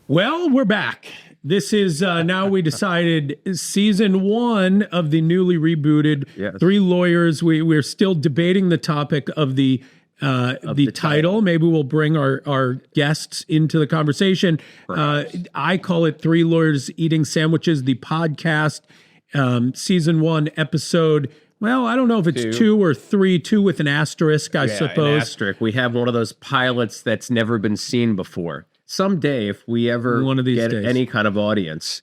Well, we're back. This is now we decided season 1 of the newly rebooted Yes. Three Lawyers. We're still debating the topic of the title. Maybe we'll bring our guests into the conversation. I call it Three Lawyers Eating Sandwiches, the podcast, season 1, episode. Well, I don't know if it's 2 or 3, 2 with an asterisk, I suppose. An asterisk. We have one of those pilots that's never been seen before. Someday, if we ever One of these get days. any kind of audience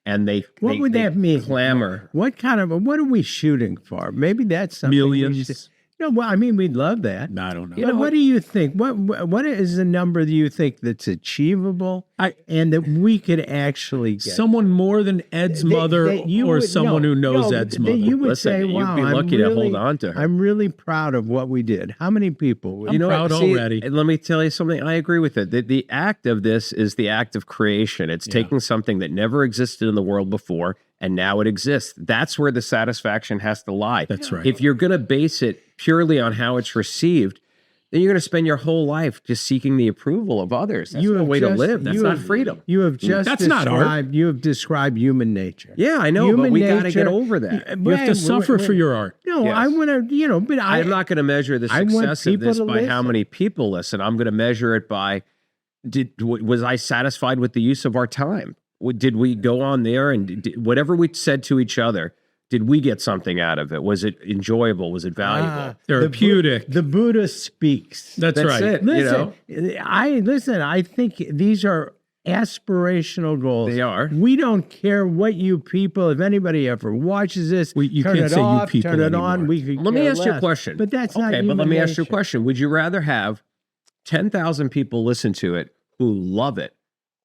and they Would that mean? clamor. What are we shooting for? Maybe that's something. Millions. No, well, I mean, we'd love that. I don't know. What do you think? What is the number that you think that's achievable and that we could actually get? Someone more than Ed's mother or someone who knows Ed's mother. You would Listen, say, you'd wow, be lucky to hold on to her. I'm really proud of what we did. How many people? I'm proud already. Let me tell you something. I agree with it. The act of this is the act of creation. It's taking something that never existed in the world before, and now it exists. That's where the satisfaction has to lie. That's right. If you're going to base it purely on how it's received, then you're going to spend your whole life just seeking the approval of others. That's no way to live. That's not freedom. You have just That's not art. You have described human nature. Yeah, I know, Human but we got to nature- get over that. You have to suffer for your art. No, Yes. I want to, but I'm not going to measure the I want success of people this to by how listen. many people listen. I'm going to measure it by was I satisfied with the use of our time? Did we go on there and whatever we said to each other, did we get something out of it? Was it enjoyable? Was it valuable? Therapeutic. The Buddha speaks. That's right. it. Listen, I think these are aspirational goals. They are. We don't care what you people, if anybody ever watches this, You turn can't it say you off, people turn it anymore. on. We could Let me care ask you a less. question. But that's not okay. But let human me ask you a nature. question. Would you rather have 10,000 people listen to it who love it,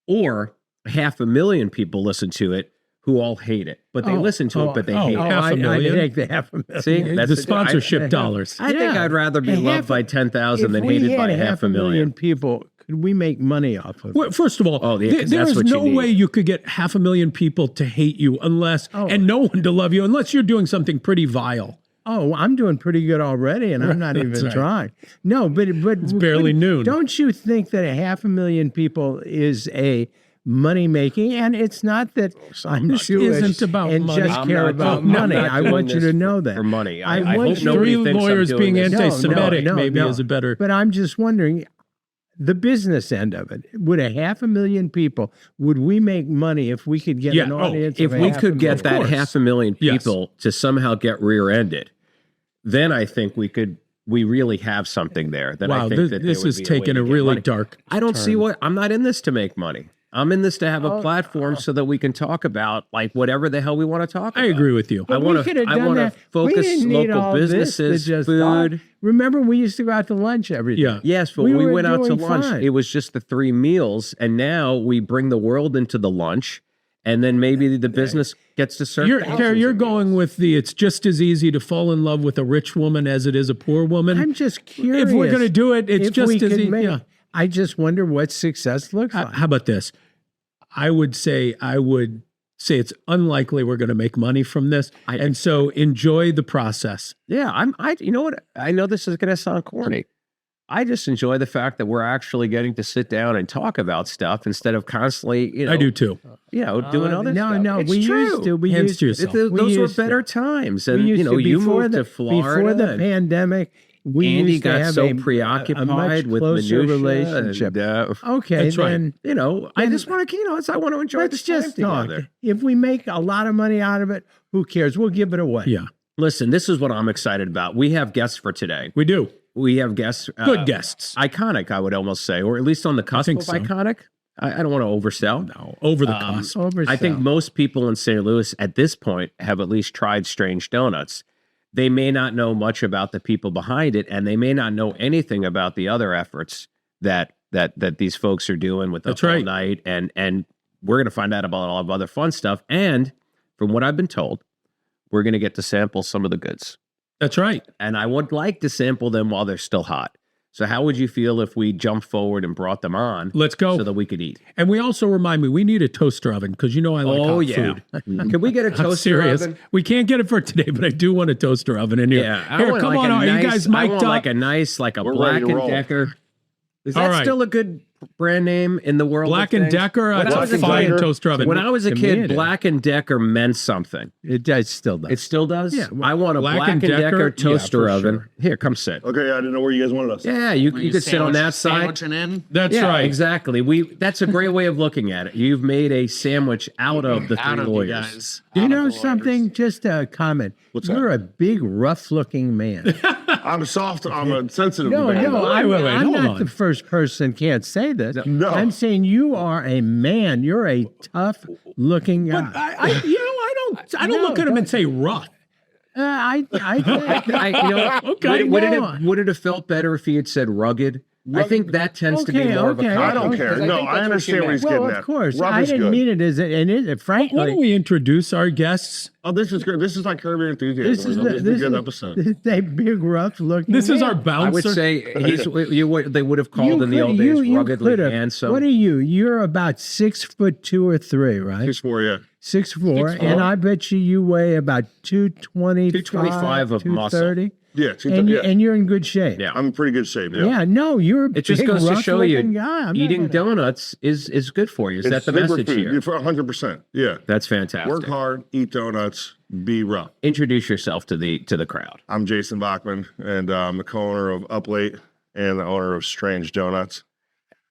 or 500,000 people listen to it who all hate it, but they listen to it, but they hate it? half a I million. take the 500,000. See, that's the sponsorship dollars. I think I'd rather be loved by 10,000 than hated by 500,000. people. Could we make money off of it? Well, first of all, yeah, 'cause there that's is what you no need. way you could get 500,000 people to hate you unless, and no one to love you unless you're doing something pretty vile. Oh, I'm doing pretty good already, and I'm not even right. trying. No, but it's barely noon. Don't you think that 500,000 people is a money making? And it's not that I'm This Jewish isn't about and money. just I'm care not about doing- I'm money. not I doing want you this to know that for money. I I want hope you- nobody Three thinks I'm lawyers doing being this. anti-Semitic maybe is a better. But I'm just wondering, the business end of it. Would 500,000 people? Would we make money if we could get Yeah. an Oh, audience? If of we could get 500,000? that course. 500,000 Yes. people to somehow get rear-ended, then I think we really have something there. Then Wow, I think that this there would is be a way taking to a get really money. dark I don't see turn. I'm not in this to make money. I'm in this to have a platform so that we can talk about like whatever the hell we want to talk about. I agree with you. I We want could to have done that. We focus didn't need local all this to businesses, just food. talk. Remember, we used to go out to lunch every day. Yeah. Yes, but we were went out to doing lunch. fine. It was just the 3 meals, and now we bring the world into the lunch, and then maybe the business gets to serve. You're going with it's just as easy to fall in love with a rich woman as it is a poor woman. I'm just curious. If we're going to do it, it's if just we as could easy. make- Yeah. I just wonder what success looks like. How about this? I would say it's unlikely we're going to make money from this, and so enjoy the process. Yeah, you know what? I know this is going to sound corny. I just enjoy the fact that we're actually getting to sit down and talk about stuff instead of constantly, I do too. doing other no, stuff. no, It's we true. used to. We Hands used to yourself. we Those were used to. better times, We and used to. you Before moved the, to Florida. Before the and pandemic, we Andy used to got have so a preoccupied much with closer minutia relationship. and, Okay, That's right. then I just want to, I want to enjoy let's this time just talk. together. If we make a lot of money out of it, who cares? We'll give it away. Yeah, Listen, this is what I'm excited about. We have guests for today. we do. We have guests. Good guests. Iconic, I would almost say, or at least on the cusp think of so. iconic. I don't want to oversell. No, over the cusp. I think most people in St. Louis at this point have at least tried Strange Donuts. They may not know much about the people behind it, and they may not know anything about the other efforts that these folks are doing with That's Up All right. Night. And we're going to find out about a lot of other fun stuff. And from what I've been told, we're going to get to sample some of the goods. That's right. And I would like to sample them while they're still hot. So how would you feel if we jumped forward and brought them on? Let's go. So that we could eat. And we also remind me, we need a toaster oven because I like hot food. Can we get a I'm toaster serious. oven? We can't get it for today, but I do want a toaster oven in here. Yeah, Here, want come like on. a Are nice, you guys I mic'd want up? like a nice, like a We're Black ready to and roll. Decker. Is All that right. still a good brand name in the world? Black of and things? Decker, When it's I a was a fine kid- toaster oven. When I was a To me kid, it is. Black and Decker meant something. It still does. It still does? Yeah, well, I want a Black and Decker, yeah, toaster for oven. sure. Here, come sit. Okay, I didn't know where you guys wanted us. Yeah, you could sit on that side. Sandwiching in. That's Yeah, right. exactly. That's a great way of looking at it. You've made a sandwich out of the Out three of you lawyers. guys. Do you Out of know the lawyers. something? Just a comment. What's You're that? a big, rough-looking man. I'm soft. I'm a sensitive No, man. no, I'm, wait, I'm hold not on. the first person can't say this. No. I'm saying you are a man. You're a tough-looking guy. I don't look at him and say rough. I Okay, Would it have felt better if he had said rugged? I think that tends to be Okay, more of a okay. I don't compliment. care. Because No, think I that's what understand you what he's meant. well, getting of at. course. Rough I is didn't good. mean it as and it Why don't frankly. we introduce our guests? Oh, this is good. This is like Curb Your Enthusiasm. This is This is a good episode. This is a big, rough-looking. This is our man. bouncer. I would say they would have called in the old days ruggedly could've- handsome. What are you? You're about 6'2" or 3", right? 6'4", yeah. 6'4", and I bet you weigh about 220, 225 of muscle. 230, Yeah, and you're in good shape. Yeah. I'm in pretty good shape. Yeah. Yeah, no, you're a It just big, goes to show you, rough-looking guy. I'm not eating gonna- donuts is good for you. Is that the super message food. here? For 100%. Yeah. That's fantastic. Work hard, eat donuts, be rough. Introduce yourself to the crowd. I'm Jason Bachman, and I'm the co-owner of Up Late and the owner of Strange Donuts.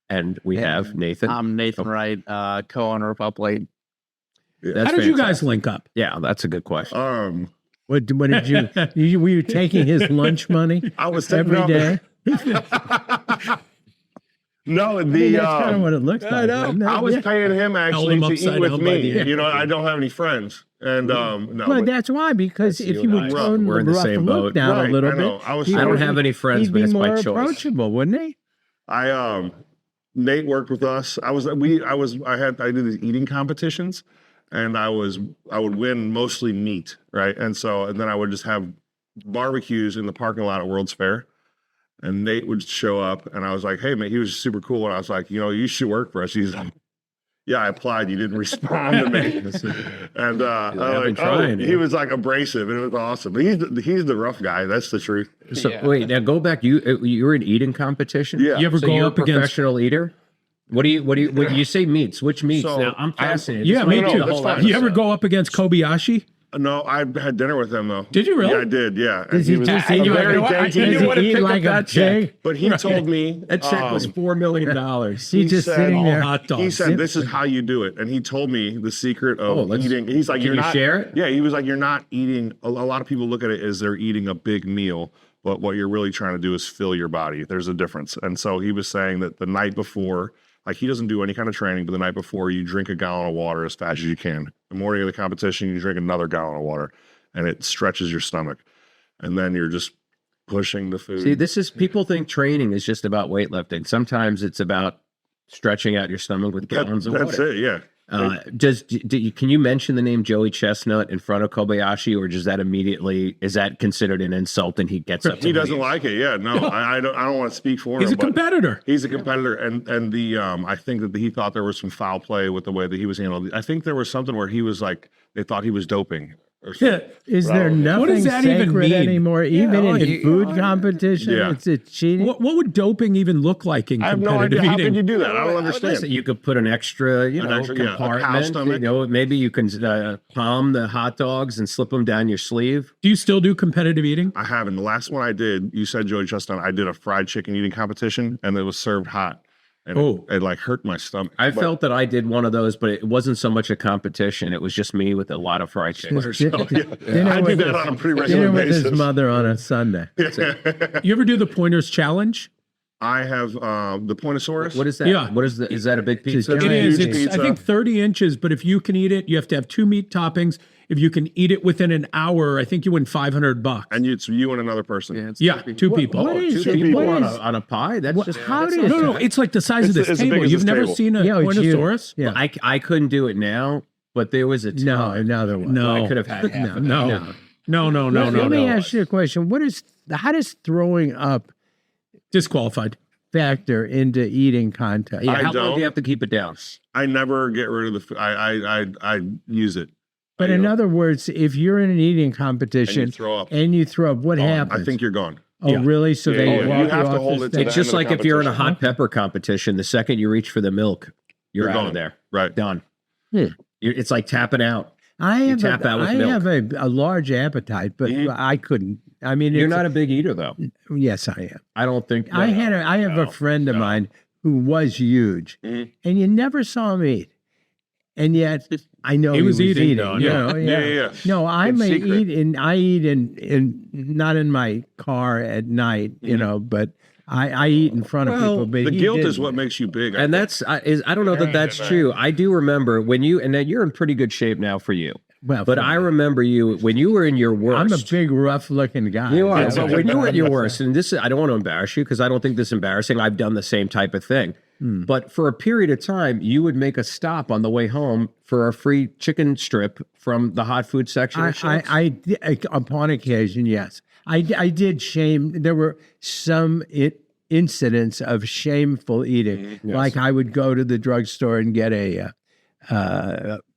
And we have Nathan. I'm Nathan Wright, co-owner of Up Late. That's How did you fantastic. guys link up? Yeah, that's a good question. What did you? Were you taking his lunch money I was every day? No, I mean, that's kind of what it looks like. isn't it? I was Yeah. paying him actually him to upside eat with down by me. the end. You know, I don't have any friends, and no. Well, but- that's why, because That's if you you and would I. tone We're in the the rough same look boat. down Right, a little I know. bit, I was- he I don't would- have any friends, he'd but be it's by more choice. approachable, wouldn't he? Nate worked with us. I did these eating competitions, and I would win mostly meat, right? And then I would just have barbecues in the parking lot at World's Fair, and Nate would show up, and I was like, "Hey, man," he was super cool, and I was like, "You should work for us." He's like, "Yeah, I applied. You didn't respond to me." And I've been like, trying, he yeah. was like abrasive, and it was awesome. But he's the rough guy. That's the truth. So Yeah. wait, now go back. You're an eating competition. Yeah. You ever So go you're up a against? professional eater. What do you say meats? Which meats? So, now I'm fascinated. Yeah, This me might be too. the whole That's fine. You ever episode. go up against Kobayashi? No, I had dinner with him though. Did you really? Yeah, I did. Yeah. And Does he was just a eat like very a- dainty- I knew Does what to he eat pick up like a that check. pig? But he told me That check was $4 million. He's just said- sitting All there. hot dogs. He said, "This is how you do it," and he told me the secret of Oh, let's- eating. He's like, can "You're you not share it?" Yeah, he was like, "You're not eating." A lot of people look at it as they're eating a big meal, but what you're really trying to do is fill your body. There's a difference. And so he was saying that the night before, like he doesn't do any kind of training, but the night before, you drink a gallon of water as fast as you can. The morning of the competition, you drink another gallon of water, and it stretches your stomach, and then you're just pushing the food. See, this is people think training is just about weightlifting. Sometimes it's about stretching out your stomach with gallons of That's water. it. Yeah. Can you mention the name Joey Chestnut in front of Kobayashi, or does that is that considered an insult and he gets up? He doesn't like it. Yeah, no, I don't want to speak for him. He's a but competitor. He's a competitor, and I think that he thought there was some foul play with the way that he was handled. I think there was something where he was like they thought he was doping. Or something. Is there Probably. nothing What does that even sacred mean? anymore? Even oh, in you- food competition, Yeah. it's cheating. What would doping even look like in I have no competitive idea. How eating? could you do that? I don't Listen, understand. you could put an extra, An extra, yeah, a cow compartment. stomach. Maybe you can palm the hot dogs and slip them down your sleeve. Do you still do competitive eating? I haven't. The last one I did, you said Joey Chestnut. I did a fried chicken eating competition, and it was served hot, and it like hurt my stomach. I But- felt that I did one of those, but it wasn't so much a competition. It was just me with a lot of fried chicken. Dinner I do with that his- on a pretty dinner regular with his basis. mother on a Sunday. You ever do the Pointers Challenge? I have the Pointosaurus. What is that? Yeah. What is the? Is that a big pizza? It's It a is. huge It's, I pizza. think, 30 inches, but if you can eat it, you have to have 2 meat toppings. If you can eat it within an hour, I think you win $500. And it's you and another person. Yeah, two people. what is Two it? people What on is- on a pie? That's what- just how that's does- not- No, it's like the size of It's this as big table. as You've this never table. seen a Yeah, it's huge. Pointosaurus? Yeah. I couldn't do it now, but there was a time. No, there was. No. I could have had half of that. No. No. Let me ask you a question. How does throwing up Disqualified. factor into eating contest? Yeah, I how long don't. do you have to keep it down? I never get rid of the food. I use it. But in other words, if you're in an eating competition And you throw up. what Gone. happens? I think you're gone. Oh, really? So they Yeah. walk You have to off hold the it to stage? the It's just end of like if you're in a competition. hot pepper competition, the second you reach for the milk, you're out gone. of there. Right. Done. Hmm. It's like tapping out. I have, tap out with I milk. have a large appetite, but I couldn't. I mean, You're it's- not a big eater, though. Yes, I am. I don't think. I have a friend of mine who was huge, and you never saw him eat, and yet I know he was eating. though, you yeah. know, Yeah. No, I In may secret. eat, and I eat in not in my car at night, you know, but I eat in front of Well, people. But The he guilt is didn't. what makes you big. And that's I don't know that that's true. I do remember when you and then you're in pretty good shape now for you. Well, But I remember you when you were in your worst. I'm a big, rough-looking guy. You are, Yeah, but when you were at your worst, and this I don't want to embarrass you because I don't think this is embarrassing. I've done the same type of thing. But for a period of time, you would make a stop on the way home for a free chicken strip from the hot food section. of Schnucks. upon occasion, yes, I did shame. There were some incidents of shameful eating, like I would go to the drugstore and get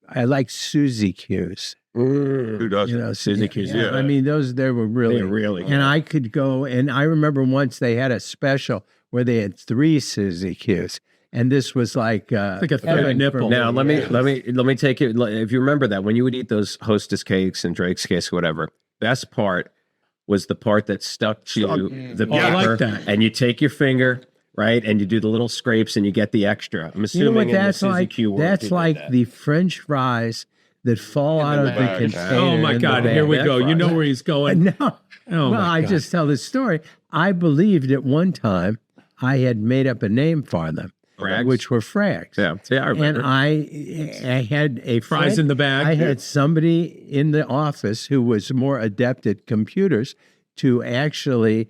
I like Suzy Q's. Who does? You know, Suzy Q's, Yeah, yeah. I mean, they were really, They're really And I could go, and I remember once they had a special where they had 3 Suzy Q's, and this was like a third heaven nipple. for Now me. let me take it. If you remember that when you would eat those Hostess cakes and Drake's cakes, or whatever, best part was the part that stuck to the Oh, I paper, like that. and you take your finger. Right, and you do the little scrapes, and you get the extra. I'm You know assuming what in the that's Suzy like? Q world, That's you did like that. the French fries that fall out of the bag. container. Oh my in the God! bag. Here we Bag go. You fries. know where he's going. No. Oh Well, my I God. just tell this story. I believed at one time I had made up a name for them, Frags? which were frags. Yeah, see, I remember. And I had a Fries friend- in the bag. I had somebody in the office who was more adept at computers to actually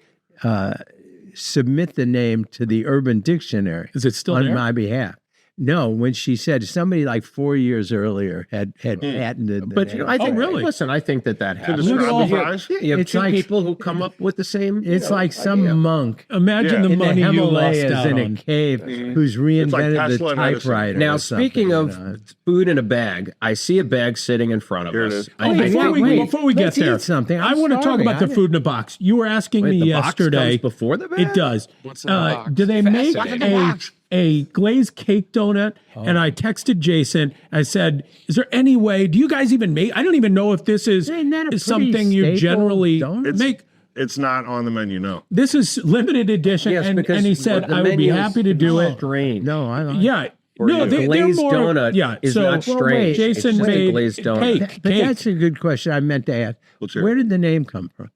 submit the name to the Urban Dictionary Is it still on there? my behalf. No, when she said somebody like 4 years earlier had patented the But name. you know, I think, really? Listen, I think that happens. Look at all You- fries? yeah, you have It's two like- people who come up with the same. It's like some monk Imagine Yeah. the in the money you lost Himalayas out in a on. cave who's like reinvented the Tesla and Edison. typewriter. Now, or something, speaking you of know. food in a bag, I see a bag sitting in front of Here it us. is. I Wait, think Before wait, we, wait. before we get Let's there, eat something. I I'm want to talk starving. about I the didn't- food in a box. You were asking me the box yesterday. comes before the bag? It does. What's in the box? Do they make Fascinating. a glazed cake donut? And I texted Jason. I said, "Is there any way? Do you guys even make? I don't even know if this is Isn't that a something pretty you staple generally donut? make." It's not on the menu. No. This is limited edition, Yes, and because he said the I would be menu is happy to do it. Strange. No, I like Yeah. No, a they're glazed more. donut Yeah, is so not strange. wait, It's Jason just a made glazed donut. cake. But cake. that's a good question I meant to ask. Let's hear it. Where did the name come from?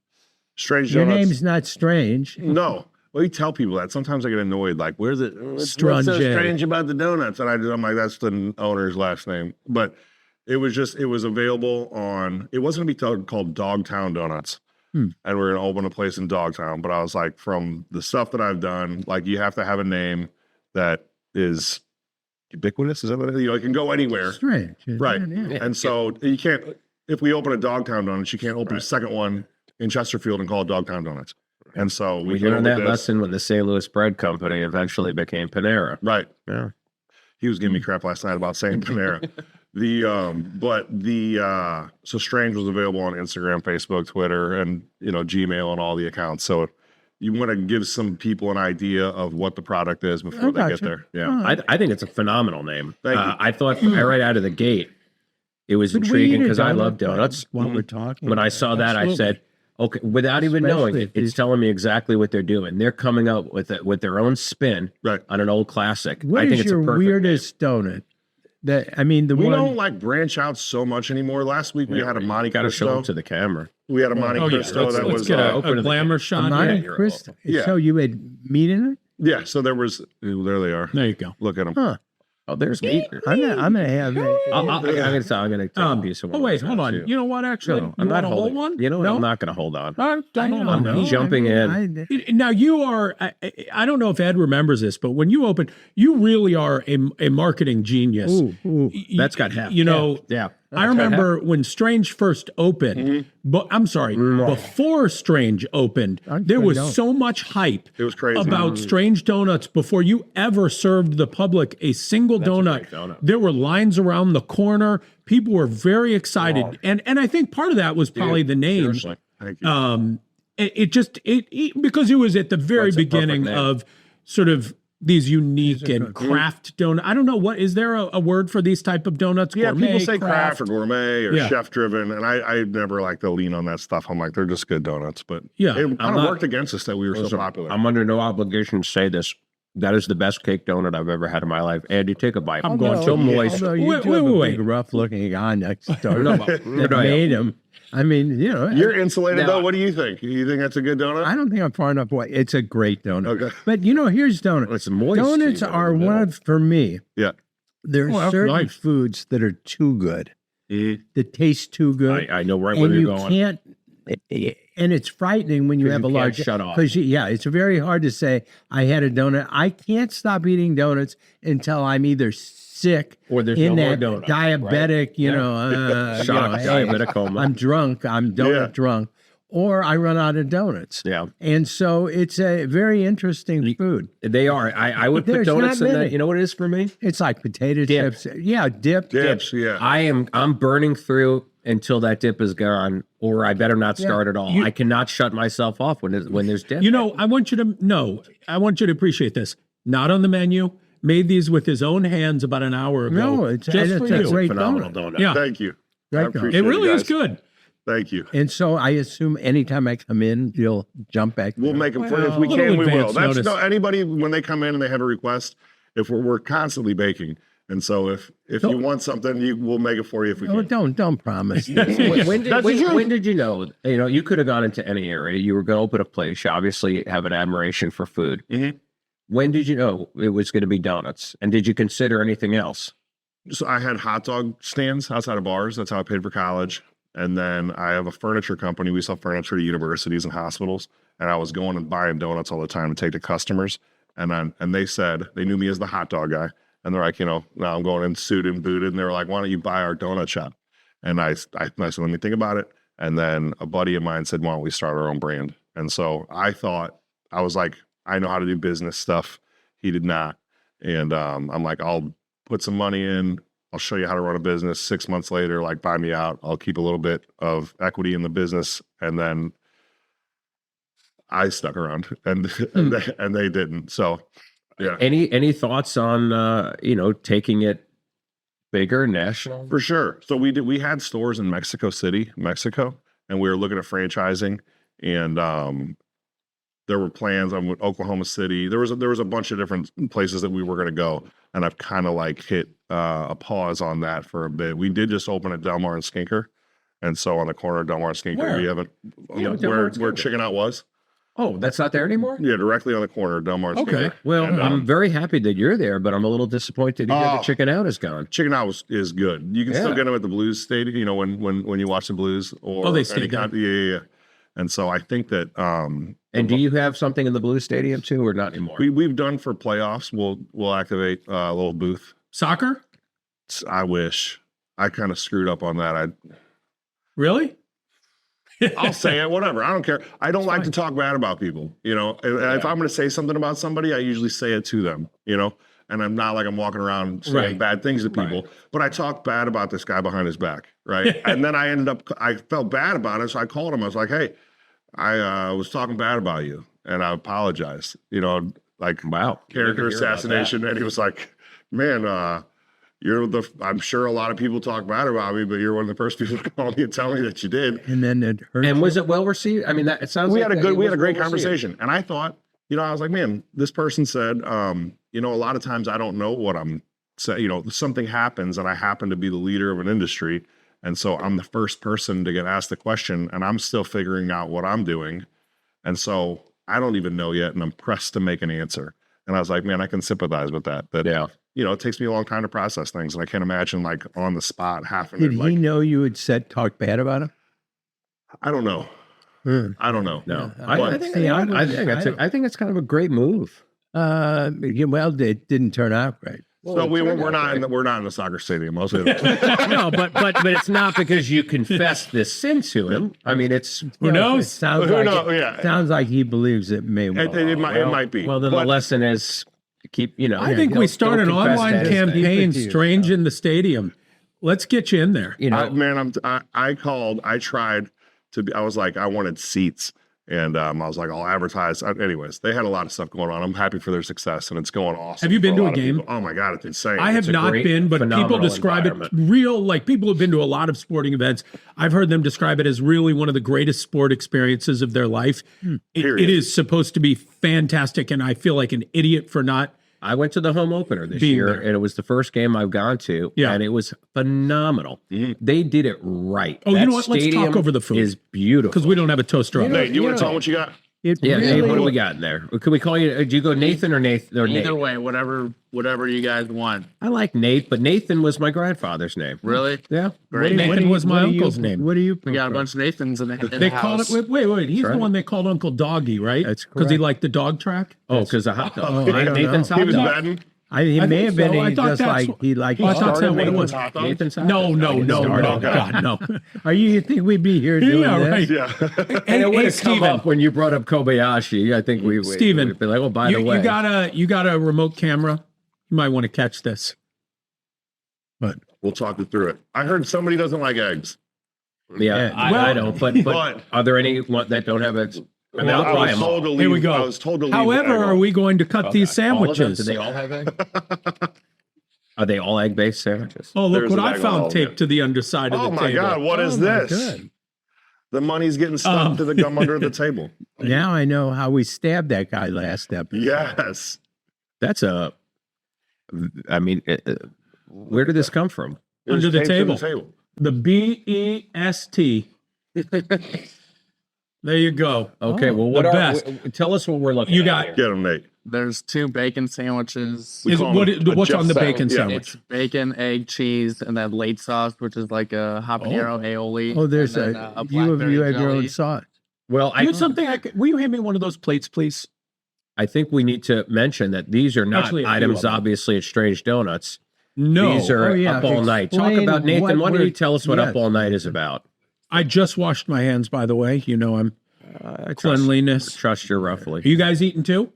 Strange Your donuts. name's not strange. No. Well, you tell people that. Sometimes I get annoyed. Like, where's it? What's so Strange. strange about the donuts? And I'm like, that's the owner's last name. But it was available on. It wasn't going to be called Dogtown Donuts. And we're going to open a place in Dogtown. But I was like, from the stuff that I've done, like, you have to have a name that is ubiquitous. Is that what it is? You know, it can go anywhere. Strange. Right. Yeah. And so you can't, if we open a Dogtown Donuts, you can't open a second one in Chesterfield and call it Dogtown Donuts. And so We came learned up with that this. lesson when the St. Louis Bread Company eventually became Panera. Right. Yeah. He was giving me crap last night about saying Panera. So Strange was available on Instagram, Facebook, Twitter, and Gmail and all the accounts. So you want to give some people an idea of what the product is before they get gotcha. there. Yeah. I think it's a phenomenal name. Thank you. I thought right out of the gate, it was Could we intriguing eat a because I donut love donuts. While we're talking, When I saw that, I said, okay, without even knowing Especially it, if it's these- telling me exactly what they're doing. They're coming up with it with their own spin Right. on an old classic. what I think is it's your a perfect weirdest donut? The We one. don't like branch out so much anymore. Last week we had a Monte Got to show Cristo. it to the camera. We had a Monte Oh yeah, Cristo let's, that let's was get open a to the glamour camera. shot Monte here. you're Cristo. Yeah. So you had meat in it? yeah. So there was. Ooh, there they are. There you go. Look at them. Huh. Oh, there's meat. I'm gonna have. I'm gonna take a piece of one. Oh of wait, those hold now, on. too. You know what? Actually, No, you want a whole one? You know what? No? I'm not going to hold on. All right, don't hold on. know. Jumping in. Now you are. I don't know if Ed remembers this, but when you opened, you really are a marketing genius. Ooh. That's got heft. You know. Yeah. I remember when Strange first opened, but I'm sorry, before Strange opened, there was so much hype It was crazy. about Strange Donuts before you ever served the public a single donut. great donut. There were lines around the corner. People were very excited. And I think part of that was probably the name. Thank you. because it was at the very That's a perfect beginning name. of sort of these unique and craft donut. I don't know is there a word for these type of donuts? Yeah, Gourmet, people say craft or gourmet or Yeah. chef driven, and I never like to lean on that stuff. I'm like, they're just good donuts, but Yeah. it kind of not- worked against us that we were so popular. I'm under no obligation to say this. That is the best cake donut I've ever had in my life. Andy, take a bite. I'm going so to. moist. Although you Wait, do have a wait. big rough-looking guy next door No, that no, made him. I mean, You're insulated Now- though. What do you think? You think that's a good donut? I don't think I'm far enough away. It's a great donut. Okay. But here's donuts. It's moist. Donuts even in are the one middle. of, for me, Yeah. there Oh, are that's certain nice. foods that are too good, that taste too good. I know right where and you're you going. can't, and it's frightening when you 'Cause have you a can't large, shut off. because it's very hard to say, I had a donut. I can't stop eating donuts until I'm either sick Or there's in no more that donut, diabetic, Shock, hey, diabetic coma. I'm drunk, I'm donut Yeah. drunk, or I run out of donuts. Yeah. And so it's a very interesting food. They are. I would put There's donuts not in that. many. You know what it is for me? It's like potato Dip. chips. Yeah, dip. Dips, yeah. I'm burning through until that dip is gone, or I better not start at all. I cannot shut myself off when there's dip. I want you to appreciate this. Not on the menu. Made these with his own hands about an hour ago. No, it's just a for you. great phenomenal donut. donut. Yeah. Thank you. Right I on. appreciate It really is guys. good. Thank you. And so I assume anytime I come in, you'll jump back. We'll there. make them for if Well, we a little can. We will. advance That's notice. no anybody when they come in and they have a request. If we're constantly baking, and so if you want something, we'll make it for you if we Oh, can. don't promise. When That's the truth. did you know? You could have gone into any area. You were going to open a place. You obviously have an admiration for food. Mhm. When did you know it was going to be donuts? And did you consider anything else? So I had hot dog stands outside of bars. That's how I paid for college. And then I have a furniture company. We sell furniture to universities and hospitals. And I was going and buying donuts all the time to take to customers. And they said they knew me as the hot dog guy. And they're like, now I'm going in suited and booted. And they were like, why don't you buy our donut shop? And I said, let me think about it. And then a buddy of mine said, why don't we start our own brand? And so I was like, I know how to do business stuff. He did not. And I'm like, I'll put some money in. I'll show you how to run a business. 6 months later, like buy me out. I'll keep a little bit of equity in the business. And then I stuck around and they didn't. So yeah. Any thoughts on taking it bigger, national? For sure. So we had stores in Mexico City, Mexico, and we were looking at franchising, and there were plans on Oklahoma City. There was a bunch of different places that we were going to go, and I've kind of like hit a pause on that for a bit. We did just open at Delmar and Skinker, and so on the corner of Delmar and Skinker, Where? we haven't Delmar where and Skinker. Chicken Out was. Oh, that's not there anymore? Yeah, directly on the corner of Delmar and Okay. Skinker. Well, And, I'm very happy that you're there, but I'm a little disappointed to hear the chicken out is gone. Chicken Out is good. You can still Yeah. get them at the Blues Stadium. When you watch the Blues or Oh, they any stayed there. yeah. And so I think that And do you have something in the Blue Stadium too, or not anymore? we've done for playoffs. We'll activate a little booth. Soccer? I wish I kind of screwed up on that. Really? I'll say it, whatever. I don't care. I don't like to talk bad about people, and if I'm going to say something about somebody, I usually say it to them, and I'm not like I'm walking around saying Right. bad things to people, but I talk bad about this guy behind his back. Right. And then I felt bad about it. So I called him. I was like, hey, I was talking bad about you and I apologized, like Wow. character Never hear about assassination. And he was like, man, I'm sure a lot of people talk bad about me, but you're one of the first people to call me and tell me that you did. And then it hurt. And was it well received? I mean, it sounds We like had a it was great well received. conversation. And I thought, I was like, man, this person said, a lot of times I don't know what I'm saying, something happens and I happen to be the leader of an industry. And so I'm the first person to get asked the question and I'm still figuring out what I'm doing. And so I don't even know yet. And I'm pressed to make an answer. And I was like, man, I can sympathize with that. But Yeah. it takes me a long time to process things. And I can't imagine like on the spot having Did it he like, know you had talk bad about him? I don't know. Hmm. I don't know. No, Yeah, I think see, I I think it's kind of a great move. Well, it didn't turn out right. So we're not in the soccer stadium. Most of it. No, but it's not because you confessed this sin to him. I mean, it's Who knows? It sounds Who like knows? Yeah. sounds like he believes it may well. It might be. well. Then But the lesson is keep. I think we start an online campaign. campaign, Keep it to Strange in the Stadium. Let's get you in there. You know, I tried to be, I was like, I wanted seats. And I was like, I'll advertise. Anyways, they had a lot of stuff going on. I'm happy for their success, and it's going awesome. Have you been for to lot a of game? people. Oh my God, it's insane. I have a not great, been, but people phenomenal describe it environment. real, like people have been to a lot of sporting events. I've heard them describe it as really one of the greatest sport experiences of their life. Period. It is supposed to be fantastic, and I feel like an idiot for not. I went to the home opener this Being year, there. and it was the first game I've gone to, Yeah. and it was phenomenal. They did it right. Oh, you That know what? Let's talk stadium over the food. Is beautiful. Because we don't have a toaster oven. Nate, you want to tell them what you got? It Yeah, Nate, what do we really, got in there? Could we call you? Do you go Nathan or Nathan or Either Nate? way, whatever you guys want. I like Nate, but Nathan was my grandfather's name. Really? Yeah. Great. Nathan was my uncle's name. What do you? We got a bunch of Nathans in the They called house. it. Wait. He's the right. one they called Uncle Doggy, right? That's because he correct. liked the dog track. Oh, because the hot dog. Oh, I don't Nathan's know. hot He was dog. betting. He I may think have been so. I he thought just that's like he liked. I thought that's what it was. Nathan's hot No, dog. no, God, no. Are you think we'd be here doing Yeah, this? right. Yeah. And it would Hey, have come Steven. up when you brought up Kobayashi. I think we Steven, would be like, oh, by the way. you got a remote camera. You might want to catch this. But We'll talk you through it. I heard somebody doesn't like eggs. Yeah, I Well- don't. But But- are there any that don't have eggs? I mean, I'll I try was them all. told to leave. Here we go. I was told to leave. however, the egg are we going to cut these All of them? sandwiches? Do they all have eggs? Are they all egg-based sandwiches? Oh, look There's what an I egg on found all of taped it. to the underside of Oh the my table. God, what is Oh, my this? God. The money's getting stuffed to the gum under the table. Now I know how we stabbed that guy last episode. Yes. That's a. I mean, where did this come from? It was Under the taped to table. The BEST. There you go. Okay, well, the what are? best. Tell us what we're looking. You at got- here. Get him, Nate. There's 2 bacon sandwiches. We Is it, call what, them a what's Jeff on the sandwich. bacon Yeah. sandwich? It's bacon, egg, cheese, and then late sauce, which is like a habanero aioli. Oh, there's and then, a you blackberry have your own jelly. sauce. Well, You had something will you hand me one of those plates, please? I think we need to mention that these are not Actually, a few items, of them. obviously, at Strange Donuts. No. These are Oh, yeah. Up All Night. Talk Explain about Nathan. what Why don't we're- you tell us what yes. Up All Night is about? I just washed my hands, by the way. You know I'm cleanliness. Trust your Are roughly. you guys eating too?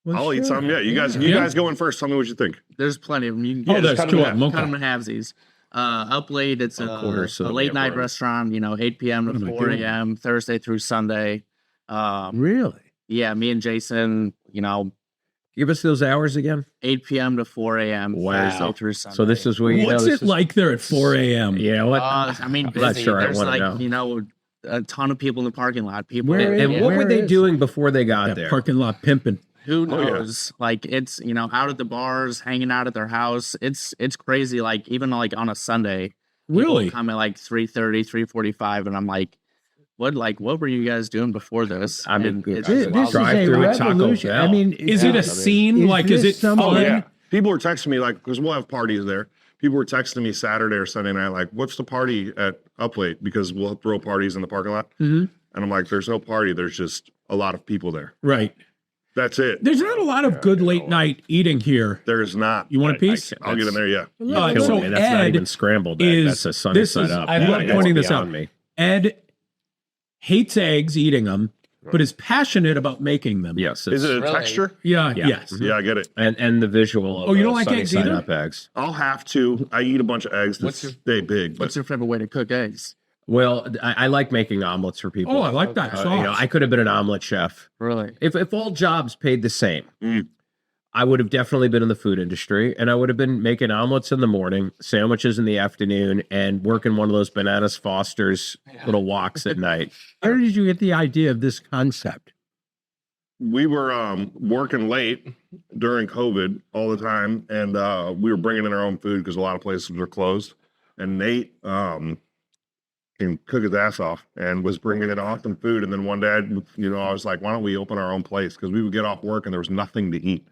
Well, I'll eat sure. some. Yeah, you guys go in first. Tell me what you think. There's plenty of them. You can Oh, get there's cut 'em two in of them. half. cut Okay. them in halvesies. Up late, it's quarter, so a we late have night room. restaurant. 8 p.m. to What am I 4 doing? a.m. Thursday through Sunday. Really? Yeah, me and Jason. Give us those hours again. 8 p.m. to 4 a.m. Wow. Thursday through Sunday. So this is where you What's know, it like there at 4 a.m.? You know what? I mean, I'm not busy. sure I There's wanna know. a ton of people in the parking lot. People. Where and what were where they is- doing before they got That there? parking lot pimping. Who Oh, yeah. knows? Like it's out at the bars, hanging out at their house. It's crazy. Like even like on a Sunday, people Really? come at like 3:30, 3:45, and I'm like, what were you guys doing before this? I mean, And it's This, just this is wild. a Drive-through at Taco revolution. Bell. I mean, Is it a scene? Like, is this it some- Oh fun? yeah. People were texting me like, because we'll have parties there. People were texting me Saturday or Sunday night, like, "What's the party at Up Late?" Because we'll throw parties in the parking lot. Mhm. And I'm like, "There's no party. There's just a lot of people there. Right. That's it. There's not a lot of good late night eating here. There is not. You want a piece? I'll get in there. Yeah. Uh, Killing so me. That's not Ed even scrambled. is- That's a sunny this side is- up. I love that's pointing this beyond out. Me. Ed hates eggs, eating them, but is passionate about making them. Yes. Is it a Really? texture? Yeah. Yeah. Yes. Yeah, I get it. And the visual of Oh, you don't like sunny eggs side either? up eggs. I'll have to. I eat a bunch of eggs to What's your- stay big. But What's your favorite way to cook eggs? Well, I like making omelets for people. Oh, I like that sauce. I could have been an omelet chef. Really? If all jobs paid the same, Mm. I would have definitely been in the food industry, and I would have been making omelets in the morning, sandwiches in the afternoon, and working one of those Bananas Foster's little walks at night. Where did you get the idea of this concept? we were working late during COVID all the time, and we were bringing in our own food because a lot of places were closed. And Nate can cook his ass off and was bringing in awesome food. And then one day, I was like, why don't we open our own place? Because we would get off work and there was nothing to eat.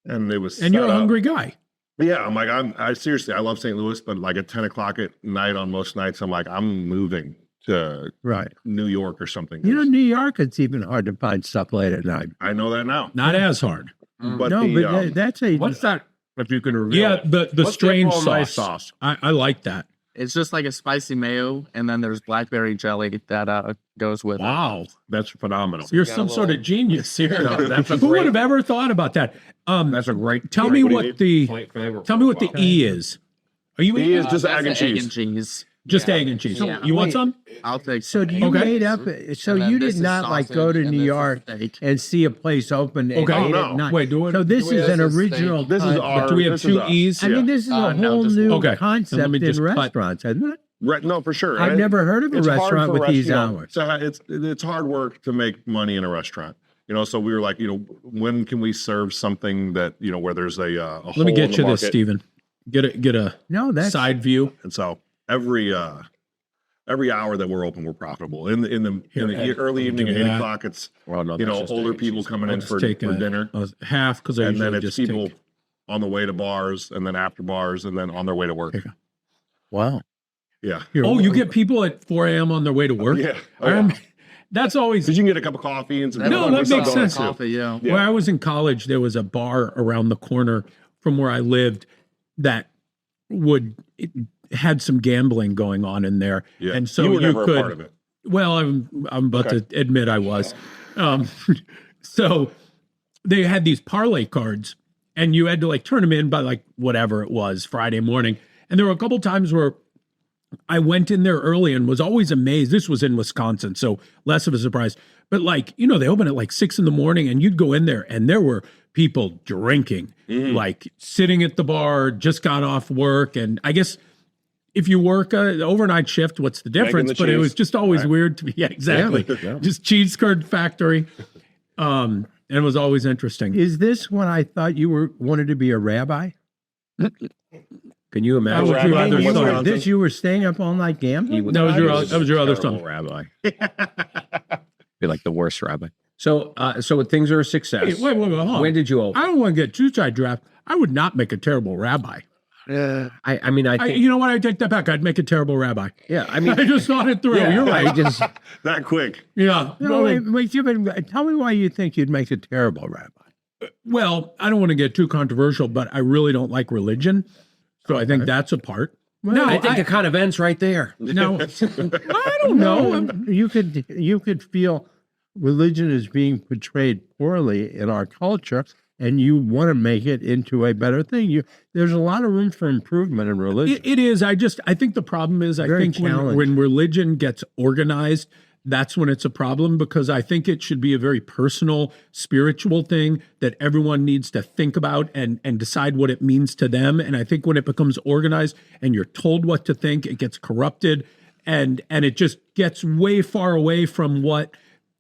And it was And you're a set up. hungry guy. Yeah, I'm like, I seriously, I love St. Louis, but like at 10 o'clock at night on most nights, I'm like, I'm moving to Right. New York or something. You know, New York, it's even hard to find stuff late at night. I know that now. Not as hard. But no, the, but that's a. What's that? If you can reveal. Yeah, it? the What's strange Apple and Ice sauce. I like that. It's just like a spicy mayo, and then there's blackberry jelly that goes with it. Wow, that's phenomenal. You're got some a sort of genius here. That's a Who great- would have ever thought about that? That's a great. Tell me What do you what need? the Point flavor. tell me what the E is. Are you He eating? is just That's egg and the cheese. cheese. Just egg and cheese. Yeah. You want some? I'll take. So do you Okay. made up? So And then you this did is not like sausage, go to and New this is York steak. and see a place open at Okay. 8 Oh, at night. Wait, do so this is an this is original. This is our. Do we have this is two us. E's? I mean, this is a No, whole just new one. Okay. And let concept me in just cut. restaurants, isn't it? Right, no, for sure. I've And never heard of a it's hard restaurant for with these you know, hours. So it's hard work to make money in a restaurant. You know, so we were like, you know, when can we serve something that, you know, where there's a hole Let me in get the you this, market? Stephen. Get a No, that's side view. And so every hour that we're open, we're profitable. In the early evening give at me 8 that. o'clock, it's Well, no, you that's know just older egg and people cheese. coming in Just for take dinner, half because I and usually then it's just people take. on the way to bars, and then after bars, and then on their way to work. Okay. wow. Yeah, Oh, you get people at 4 a.m. on their way to work. yeah. I that's always. Because you can get a cup of coffee and some. No, donuts. that We makes sell sense. donuts, too. Coffee, yeah. Yeah. Where I was in college, there was a bar around the corner from where I lived that it had some gambling going on in there, Yeah, and so you were you never could. a part of it. Well, I'm about to admit I was. So they had these parlay cards, and you had to like turn them in by like whatever it was Friday morning. And there were a couple times where I went in there early and was always amazed. This was in Wisconsin, so less of a surprise. But like, you know, they open at like 6 a.m, and you'd go in there and there were people drinking, like sitting at the bar, just got off work. And I guess if you work an overnight shift, what's the difference? the But it cheese. was just always weird to me. Yeah, exactly. Yeah. Just cheese curd factory. And it was always interesting. Is this when I thought you wanted to be a rabbi? Can you That imagine? was your other You were, son. this you were staying up all night He gambling? was- That was your- he that was your other terrible son. rabbi. Be like the worst rabbi. So, so things are a success. Wait, hold on. When did you open? I don't want to get too sidetracked. I would not make a terrible rabbi. I mean, I think, You know what? I take that back. I'd make a terrible rabbi. yeah, I mean, I just thought it through. yeah, You're right. I just, That quick. Yeah. No, wait, tell me why you think you'd make a terrible rabbi. Well, I don't want to get too controversial, but I really don't like religion. So I think that's a part. No, I think it kind of ends right there. no, I don't know. You could feel religion is being portrayed poorly in our culture, and you want to make it into a better thing. There's a lot of room for improvement in religion. It is. I think the problem is I Very think challenging. when religion gets organized, that's when it's a problem, because I think it should be a very personal, spiritual thing that everyone needs to think about and decide what it means to them. And I think when it becomes organized and you're told what to think, it gets corrupted and it just gets way far away from what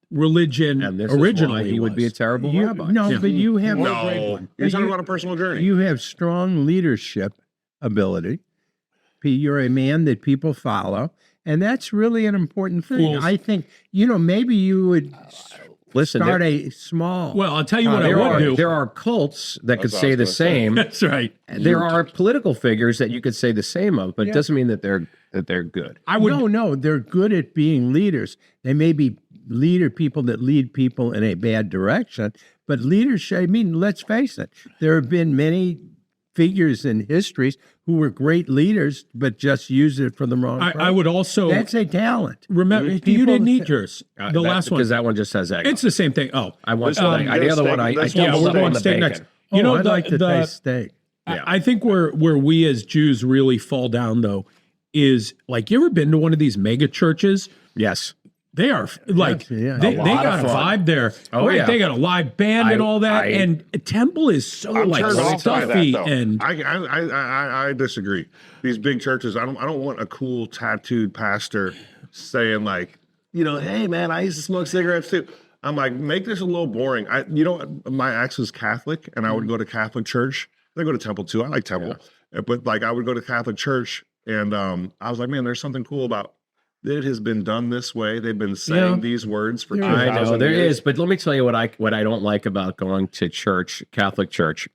religion And this originally is why he would be a was. terrible You- rabbi. no, but you have No, you're talking about a personal journey. you have strong leadership ability. You're a man that people follow, and that's really an important thing. Fools. I think maybe you would Listen, start there, a small. Well, I'll tell you what I there would are do. there are cults that could That's what I say was the gonna say. same. That's right. There are political figures that you could say the same of, but it doesn't mean that they're good. I would. No, they're good at being leaders. They may be people that lead people in a bad direction, but leadership, I mean, let's face it, there have been many figures in histories who were great leaders, but just used it for the wrong purpose. I would also That's a talent. remember. You People- didn't need yours. The last one. because that one just has egg. It's the same thing. Oh, I want This one, steak. The other one, I this can't one's hold up steak. on the steak bacon. next. You know, I'd like to taste steak. I think where we as Jews really fall down though is like, you ever been to one of these mega churches? Yes. They are like yeah. they A lot got of a fun. vibe there. Oh, right? yeah. They got a live band and all that. And a temple is so I'm like turned off by stuffy that, though. and I disagree. These big churches, I don't want a cool tattooed pastor saying like, hey man, I used to smoke cigarettes too. I'm like, make this a little boring. My ex was Catholic, and I would go to Catholic church. I go to temple too. I like temple, but like I would go to Catholic church, and I was like, man, there's something cool about. It has been done this way. They've been saying these words for 2,000 I know there years. is, but let me tell you what I don't like about going to church, Catholic church,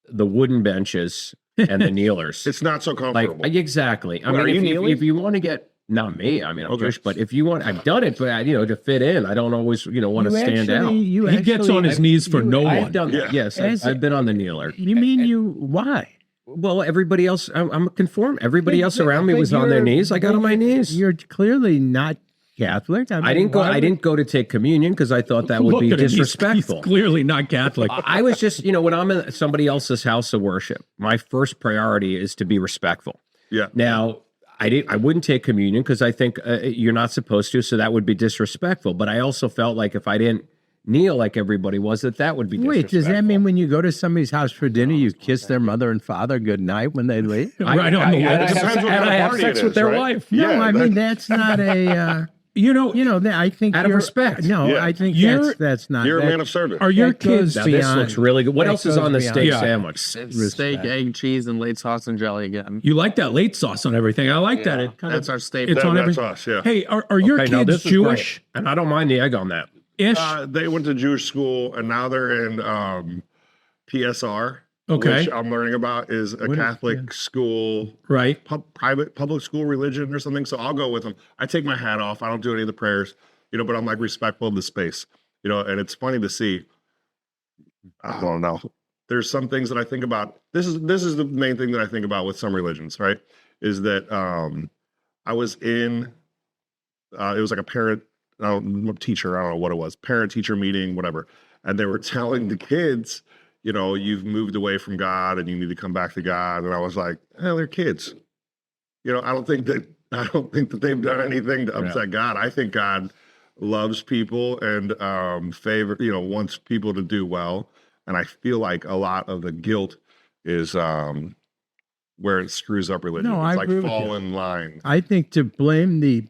the wooden benches and the kneelers. It's not so Like comfortable. exactly. I Well, are mean, you kneeling? if you want to get not me, I mean, I'm Okay. Jewish, but if you want, I've done it, but to fit in, I don't always want to stand out. he gets on his knees for no I've one. done that. Yeah. Yes, As- I've been on the kneeler. You mean why? Well, everybody else, I'm a conform. Everybody else around me was on their knees. I got on my knees. You're clearly not Catholic. I didn't go. I didn't go to take communion because I thought that would Look be at him. disrespectful. He's clearly not Catholic. I was just, when I'm in somebody else's house of worship, my first priority is to be respectful. Yeah. Now, I wouldn't take communion because I think you're not supposed to, so that would be disrespectful. But I also felt like if I didn't kneel like everybody was, that would be disrespectful. Wait, does that mean when you go to somebody's house for dinner, you kiss their mother and father good night when they leave? Right on the list. Depends what kind of I have party sex it with is, their right? wife. No, Yeah, I mean that's not a. I think Out of you're- respect. No, Yeah. I think You're- that's not. You're a that- man of service. Are your that goes kids? Now, this beyond- looks really good. What that else is goes on the beyond- steak Yeah. sandwich? It's steak, egg, cheese, and late sauce and jelly again. You like that late sauce on everything? I like that. It kind That's of, our staple. it's on That's everything. us, yeah. Hey, are your Okay, now kids this is Jewish great. And I don't mind the egg on that. ish? They went to Jewish school and now they're in PSR. Okay. Which I'm learning about is a Catholic school, Right. private public school religion or something. So I'll go with them. I take my hat off. I don't do any of the prayers, but I'm like respectful of the space, and it's funny to see. I don't know. There's some things that I think about. This is the main thing that I think about with some religions, right? Is that I was in it was like a parent teacher, I don't know what it was, parent teacher meeting, whatever. And they were telling the kids, you've moved away from God and you need to come back to God. And I was like, they're kids. I don't think that they've done anything to upset God. I think God loves people and wants people to do well. And I feel like a lot of the guilt is where it screws up religion. No, it's I like agree with fall you. in line. I think to blame the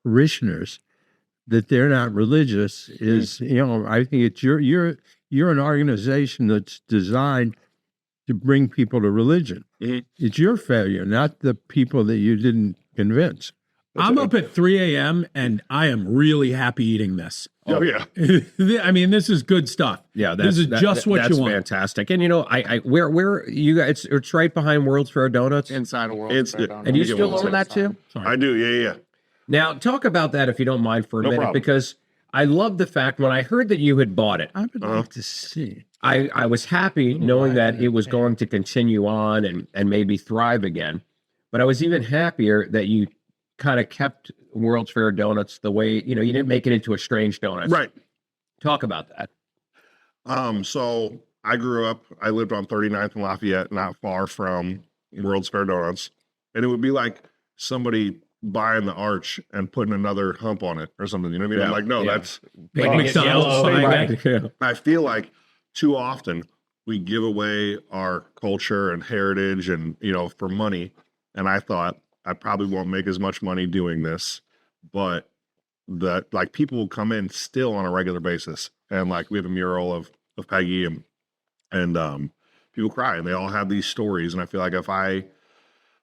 parishioners that they're not religious is, I think it's you're an organization that's designed to bring people to religion. Mhm. It's your failure, not the people that you didn't convince. I'm up at 3 a.m. and I am really happy eating this. Oh yeah. I mean, this is good stuff. Yeah, this is just what that's you want. fantastic. And where you guys, it's right behind World's Fair Donuts. Inside a world. It's- Fair Donuts. And you Let me still get one own that too? I do. Yeah. Now, talk about that if you don't mind for a No minute, problem. because I love the fact when I heard that you had bought it, I would like to see. I was happy knowing that it was going to continue on and maybe thrive again. But I was even happier that you kind of kept World's Fair Donuts the way, you didn't make it into a strange donut. Right. Talk about that. So I lived on 39th and Lafayette, not far from World's Fair Donuts. And it would be like somebody buying the arch and putting another hump on it or something. You know what I mean? I'm Yeah, like, no, yeah. that's, Like McDonald's buying Right. that. I feel like too often we give away our culture and heritage and, for money. And I thought I probably won't make as much money doing this, but that like people will come in still on a regular basis. And like we have a mural of Peggy and people cry and they all have these stories. And I feel like if I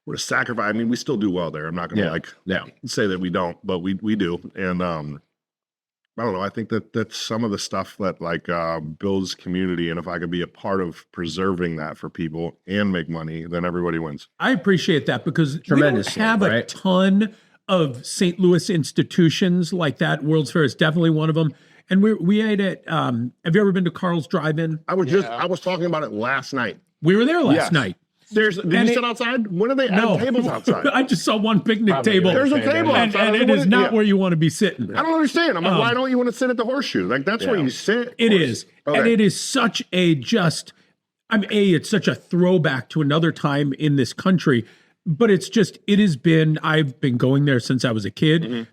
were to sacrifice, we still do well there. I'm not going to say that we don't, but we do. And I don't know. I think that's some of the stuff that builds community. And if I could be a part of preserving that for people and make money, then everybody wins. I appreciate that because Tremendous, we don't have a right? ton of St. Louis institutions like that. World's Fair is definitely one of them. And we ate at, have you ever been to Carl's Drive-In? I was talking about it last night. We were there last Yes. night. Did you And sit outside? When do they No. add tables outside? I just saw one picnic table. There's a table and, outside. and it is not where you want to be sitting. I don't understand. I'm like, why don't you want to sit at the horseshoe? Like that's where you sit. It is. Okay. And it is such it's such a throwback to another time in this country, but I've been going there since I was a kid. Mm-hmm.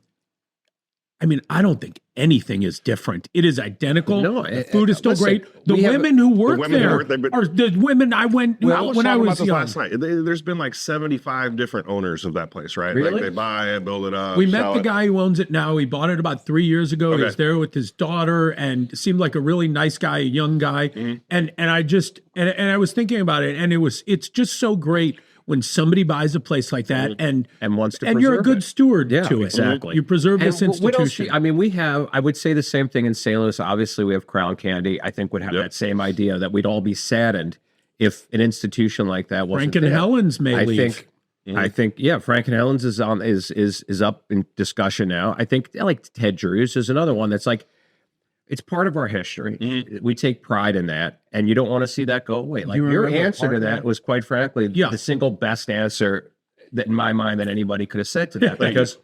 I don't think anything is different. It is identical. No, the food is still listen, great. The we have- women who work women who there work there, but- are the women I went I was when I talking about was this young. last night. There's been like 75 different owners of that place, right? Really? Like they buy it, build it up. We met sell the it. guy who owns it now. He bought it about 3 years ago. Okay. He's there with his daughter and seemed like a really nice guy, a young guy. Mm-hmm. And I was thinking about it, and it's just so great when somebody buys a place like that and wants to you're a preserve good it. steward Yeah, to it. exactly. You preserve And this what else? institution. We have, I would say the same thing in St. Louis. Obviously, we have Crown Candy. I think would have that same idea that we'd all be saddened if an institution like that wasn't Frank and there. Helen's may I leave. think, Frank and Helen's is up in discussion now. I think like Ted Drew's is another one that's like, it's part of our history. We take pride in that, and you don't want to see that go away. Like you your remember answer to part of that that? was quite frankly the single best answer that in my mind that anybody could have said to that because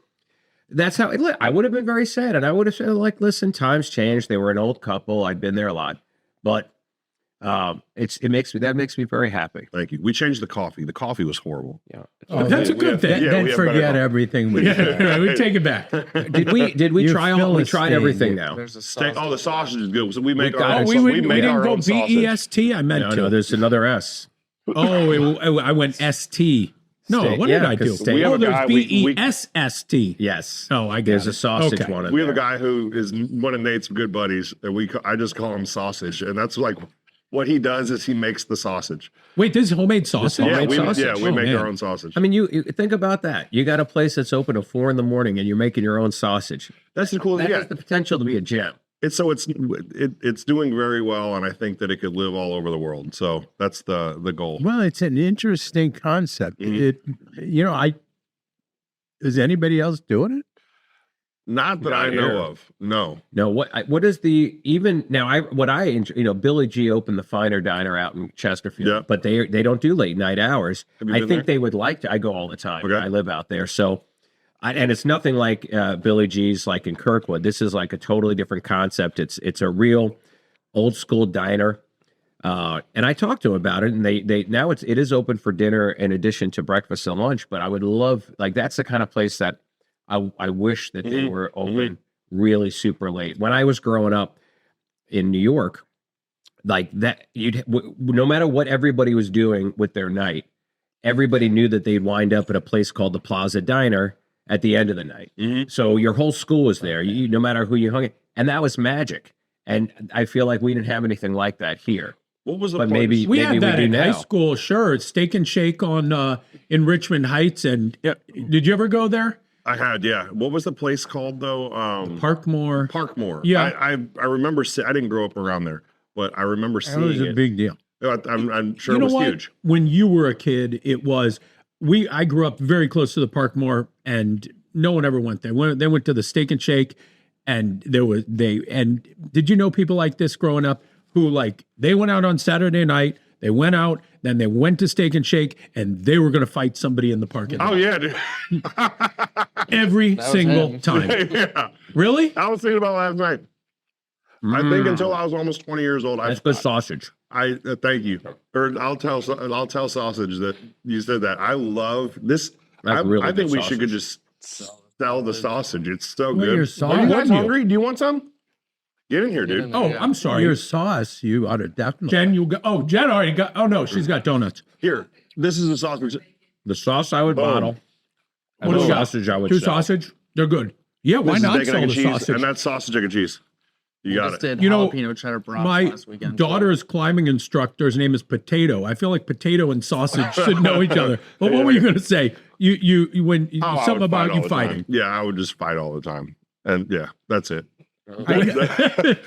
that's how I would have been very sad, and I would have said like, listen, times changed. They were an old couple. I'd been there a lot, but It makes me very happy. Thank you. We changed the coffee. The coffee was horrible. Yeah. Oh, That's a good thing. Yeah, Then we have better forget coffee. everything we said. Yeah, we take it back. Did we You try all? We tried Philistine, everything you- now. There's a Steak, sauce. the sausage is good. So we make got our it. own. We, we we make didn't our go own sausage. BEST. I meant No, to. no, there's another S. I went ST. No, Steak. what did Yeah, I do? 'cause steak. We have Oh, a there's guy, we- BESSST. Yes. Oh, I got There's it. a sausage Okay. one. In We have a there. guy who is one of Nate's good buddies, and I just call him Sausage, and that's like what he does is he makes the sausage. Wait, this is homemade sausage? homemade we sausage. we Oh, make man. our own sausage. I mean, you think about that. You got a place that's open at 4 a.m. and you're making your own sausage. That's the cool. That Yeah, has the potential to be a gem. it's doing very well, and I think that it could live all over the world. So that's the goal. Well, it's an interesting concept. Is anybody else doing it? Not that Not I know here. of. No. No, what is the even now? I enjoy, Billy G opened the Finer Diner out in Chesterfield, Yeah. but they don't do late night hours. Have you I been think there? they would like to. I go all the time. Okay. I live out there, so and it's nothing like Billy G's like in Kirkwood. This is like a totally different concept. It's a real old school diner. And I talked to them about it, and they now it is open for dinner in addition to breakfast and lunch. But I would love that's the kind of place that I wish that they were open really super late. When I was growing up in New York, like that, no matter what everybody was doing with their night, everybody knew that they'd wind up at a place called the Plaza Diner at the end of the night. So your whole school was there, no matter who you hung it, and that was magic. And I feel like we didn't have anything like that here. What was the But place? maybe We had that do in high now. school, sure. Steak and Shake on in Richmond Heights. And did you ever go there? I had, yeah. What was the place called though? Parkmore. Parkmore. Yeah. I remember. I didn't grow up around there, but I remember That was seeing a it. big deal. I'm sure You know it was what? huge. When you were a kid, it was I grew up very close to the Parkmore, and no one ever went there. They went to the Steak and Shake, and did you know people like this growing up who like they went out on Saturday night, they went out, then they went to Steak and Shake, and they were going to fight somebody in the parking lot Oh yeah, dude. every single him. time. Yeah. Really? I was thinking about last night. I think until I was almost 20 years old, That's good sausage. I thank you. Or I'll tell Sausage that you said that. I love this. That's really I think good we should could just sell the sausage. It's so Well, good. your Are sauce- you guys Wouldn't you? hungry? Do you want some? Get in here, Get dude. in there. Oh, Yeah. I'm sorry. Your sauce, you ought to definitely. Jen, Jen already got. Oh no, she's got donuts. Here, this is the sausage. The sauce I would Boom. bottle. And What do the we got? sausage I would Two sell. sausage. They're good. Yeah, why This is not bacon, sell egg, the and cheese, sausage? and that's sausage, egg, and cheese. You got just it. did You know, jalapeno cheddar brats My last weekend. daughter's climbing instructor's name is Potato. I feel like potato and sausage should know each other. But what were you going to say? You when Oh, I something would about fight you all the fighting? time. Yeah, I would just fight all the time, and yeah, that's it.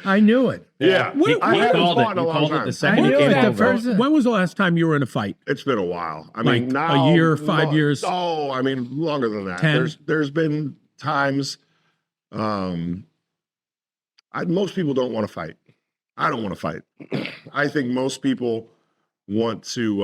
I knew it. Yeah, What- I what- haven't called it. fought in a You long called it time. the second I you knew came it the over. first- When was the last time you were in a fight? It's been a while. I Like mean, a now year, 5 years? Oh, I mean, longer than that. 10? There's been times. Most people don't want to fight. I don't want to fight. I think most people want to.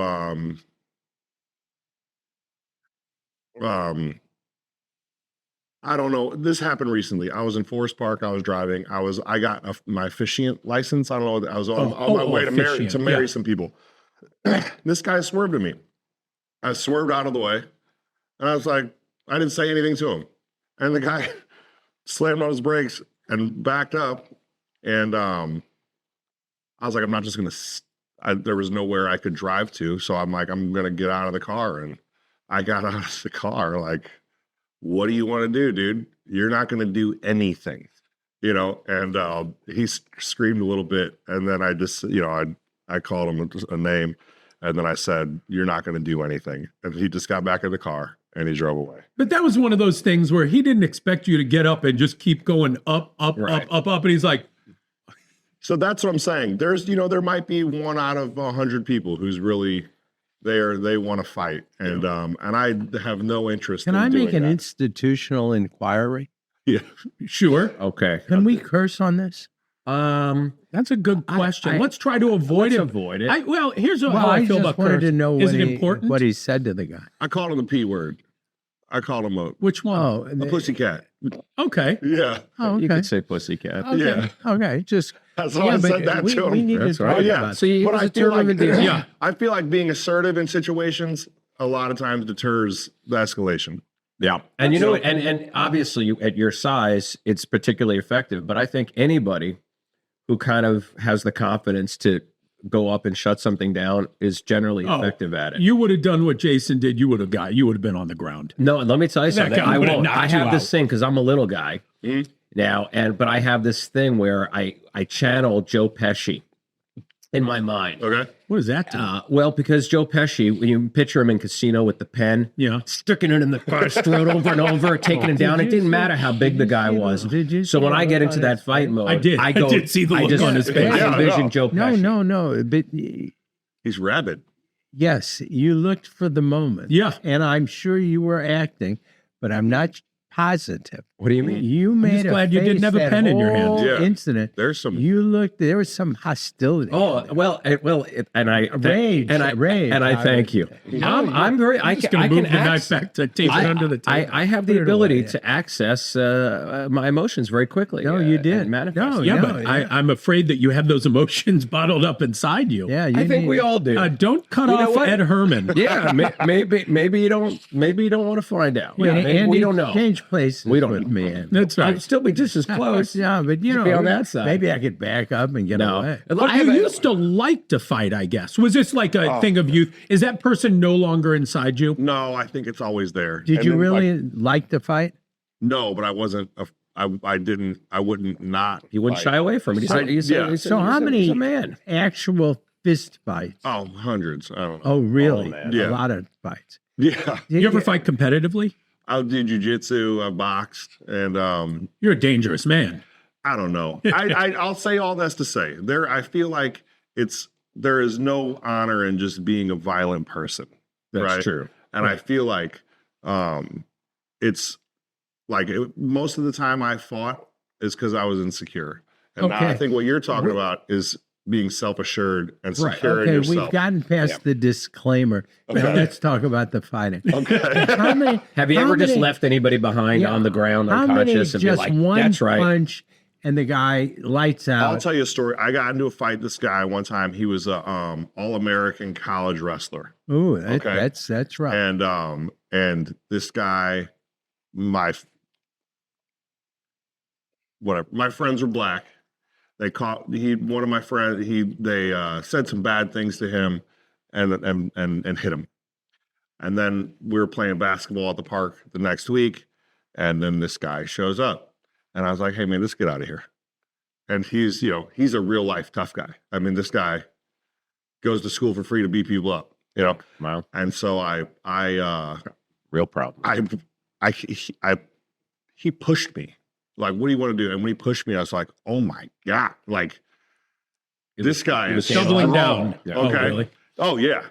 I don't know. This happened recently. I was in Forest Park. I was driving. I got my officiant license. I don't know. I was on my way to marry officiant, marry yeah. some people. This guy swerved at me. I swerved out of the way, and I was like, I didn't say anything to him, and the guy slammed on his brakes and backed up, and I was like, I'm not just gonna. There was nowhere I could drive to, so I'm like, I'm gonna get out of the car, and I got out of the car like, what do you want to do, dude? You're not going to do anything, And he screamed a little bit, and then I just, I called him a name, and then I said, "You're not going to do anything." And he just got back in the car and he drove away. But that was one of those things where he didn't expect you to get up and just keep going up, Right. up, and he's like, So that's what I'm saying. There's, there might be 1 out of 100 people who's really they want to fight, and I have no interest. Can in I make doing an that. institutional inquiry? Yeah. sure. Okay. Can we curse on this? That's a good question. I- Let's try to avoid Let's it. avoid it. Here's how Well, I I feel just about wanted curse. to know Is what it he, important? what he said to the guy. I called him the P word. I called him a Which one? Oh, pussycat. Okay. Yeah. oh, You okay. could say pussycat. Okay. Yeah. Okay. Just That's why I but said that we, to him. we need That's to right. talk Yeah. about So you But was I a feel like, tournament deal. Yeah. I feel like being assertive in situations a lot of times deters the escalation. Yeah. And you know, and obviously at your size, it's particularly effective. But I think anybody who kind of has the confidence to go up and shut something down is generally effective at it. You would have done what Jason did. You would have been on the ground. No, let me tell you something. guy I would've won't. knocked I you have this out. thing because I'm a little guy now, but I have this thing where I channel Joe Pesci in my mind. Okay. What does that do? Well, because Joe Pesci, when you picture him in Casino with the pen, Yeah. sticking it in the guy's throat over and over, taking him down. It didn't matter how big the guy was. Did you? So when I get into that fight mode, I did. I I did see the I look just, on his face. I Yeah, envision no. Joe Pesci. No. But He's rabid. yes, you looked for the moment. Yeah. And I'm sure you were acting, but I'm not positive. What do you mean? You made just a glad you didn't face have a that pen in your hand. whole Yeah. incident. There's some. You looked. There was some hostility. Oh well, and I Rage, and I rage. and I thank you. I'm very. I I'm just can, going I to can move the knife access, back to tape it under the table. I have Put the it ability away, yeah. to access my emotions very quickly. No, you and did. manifest. No, yeah, no, but yeah. I'm afraid that you have those emotions bottled up inside you. Yeah, you I think need- we all do. Don't cut You know off what? Ed Herman. Yeah, maybe you don't want to find out. Wait, Yeah, maybe Andy, we don't know. Change places We don't with know. me. Andy. That's right. I'd still be just as close. Yeah, but you know, be on that side. maybe I could back up and get No. away. But you used to like to fight, I guess. Was this like a thing of youth? Is that person no longer inside you? No, I think it's always there. Did And you then, really like to fight? No, but I wasn't. I didn't. I wouldn't not. He wouldn't fight. shy away from it. Yeah. So how many He's a man. actual fist fights? Oh, hundreds. I don't know. Oh, really? man. Yeah. A lot of fights. Yeah. You ever fight competitively? I did jujitsu. I boxed, and You're a dangerous man. I don't know. I'll say all this to say I feel like there is no honor in just being a violent person. That's right? true. And I feel like it's like most of the time I fought is because I was insecure. And now I Okay. think what you're talking about is being self-assured and Right. secure in Okay, yourself. we've gotten past the disclaimer. Now Okay. let's talk about the fighting. Okay. How many? Have you how ever just many- left anybody behind Yeah. on the ground How many unconscious and be just like, one that's right? punch and the guy lights I'll out? tell you a story. I got into a fight with this guy one time. He was a all-American college wrestler. Ooh, Okay. that's right. And this guy, my friends were black. They caught one of my friends. They said some bad things to him, and hit him. And then we were playing basketball at the park the next week, and then this guy shows up, and I was like, "Hey man, let's get out of here." And he's a real life tough guy. I mean, this guy goes to school for free to beat people up. Wow. And so Real problem. he pushed me. Like, what do you want to do? And when he pushed me, I was like, oh my God. Like, this guy is Doubling strong. down. Okay. Oh, really? Oh, yeah.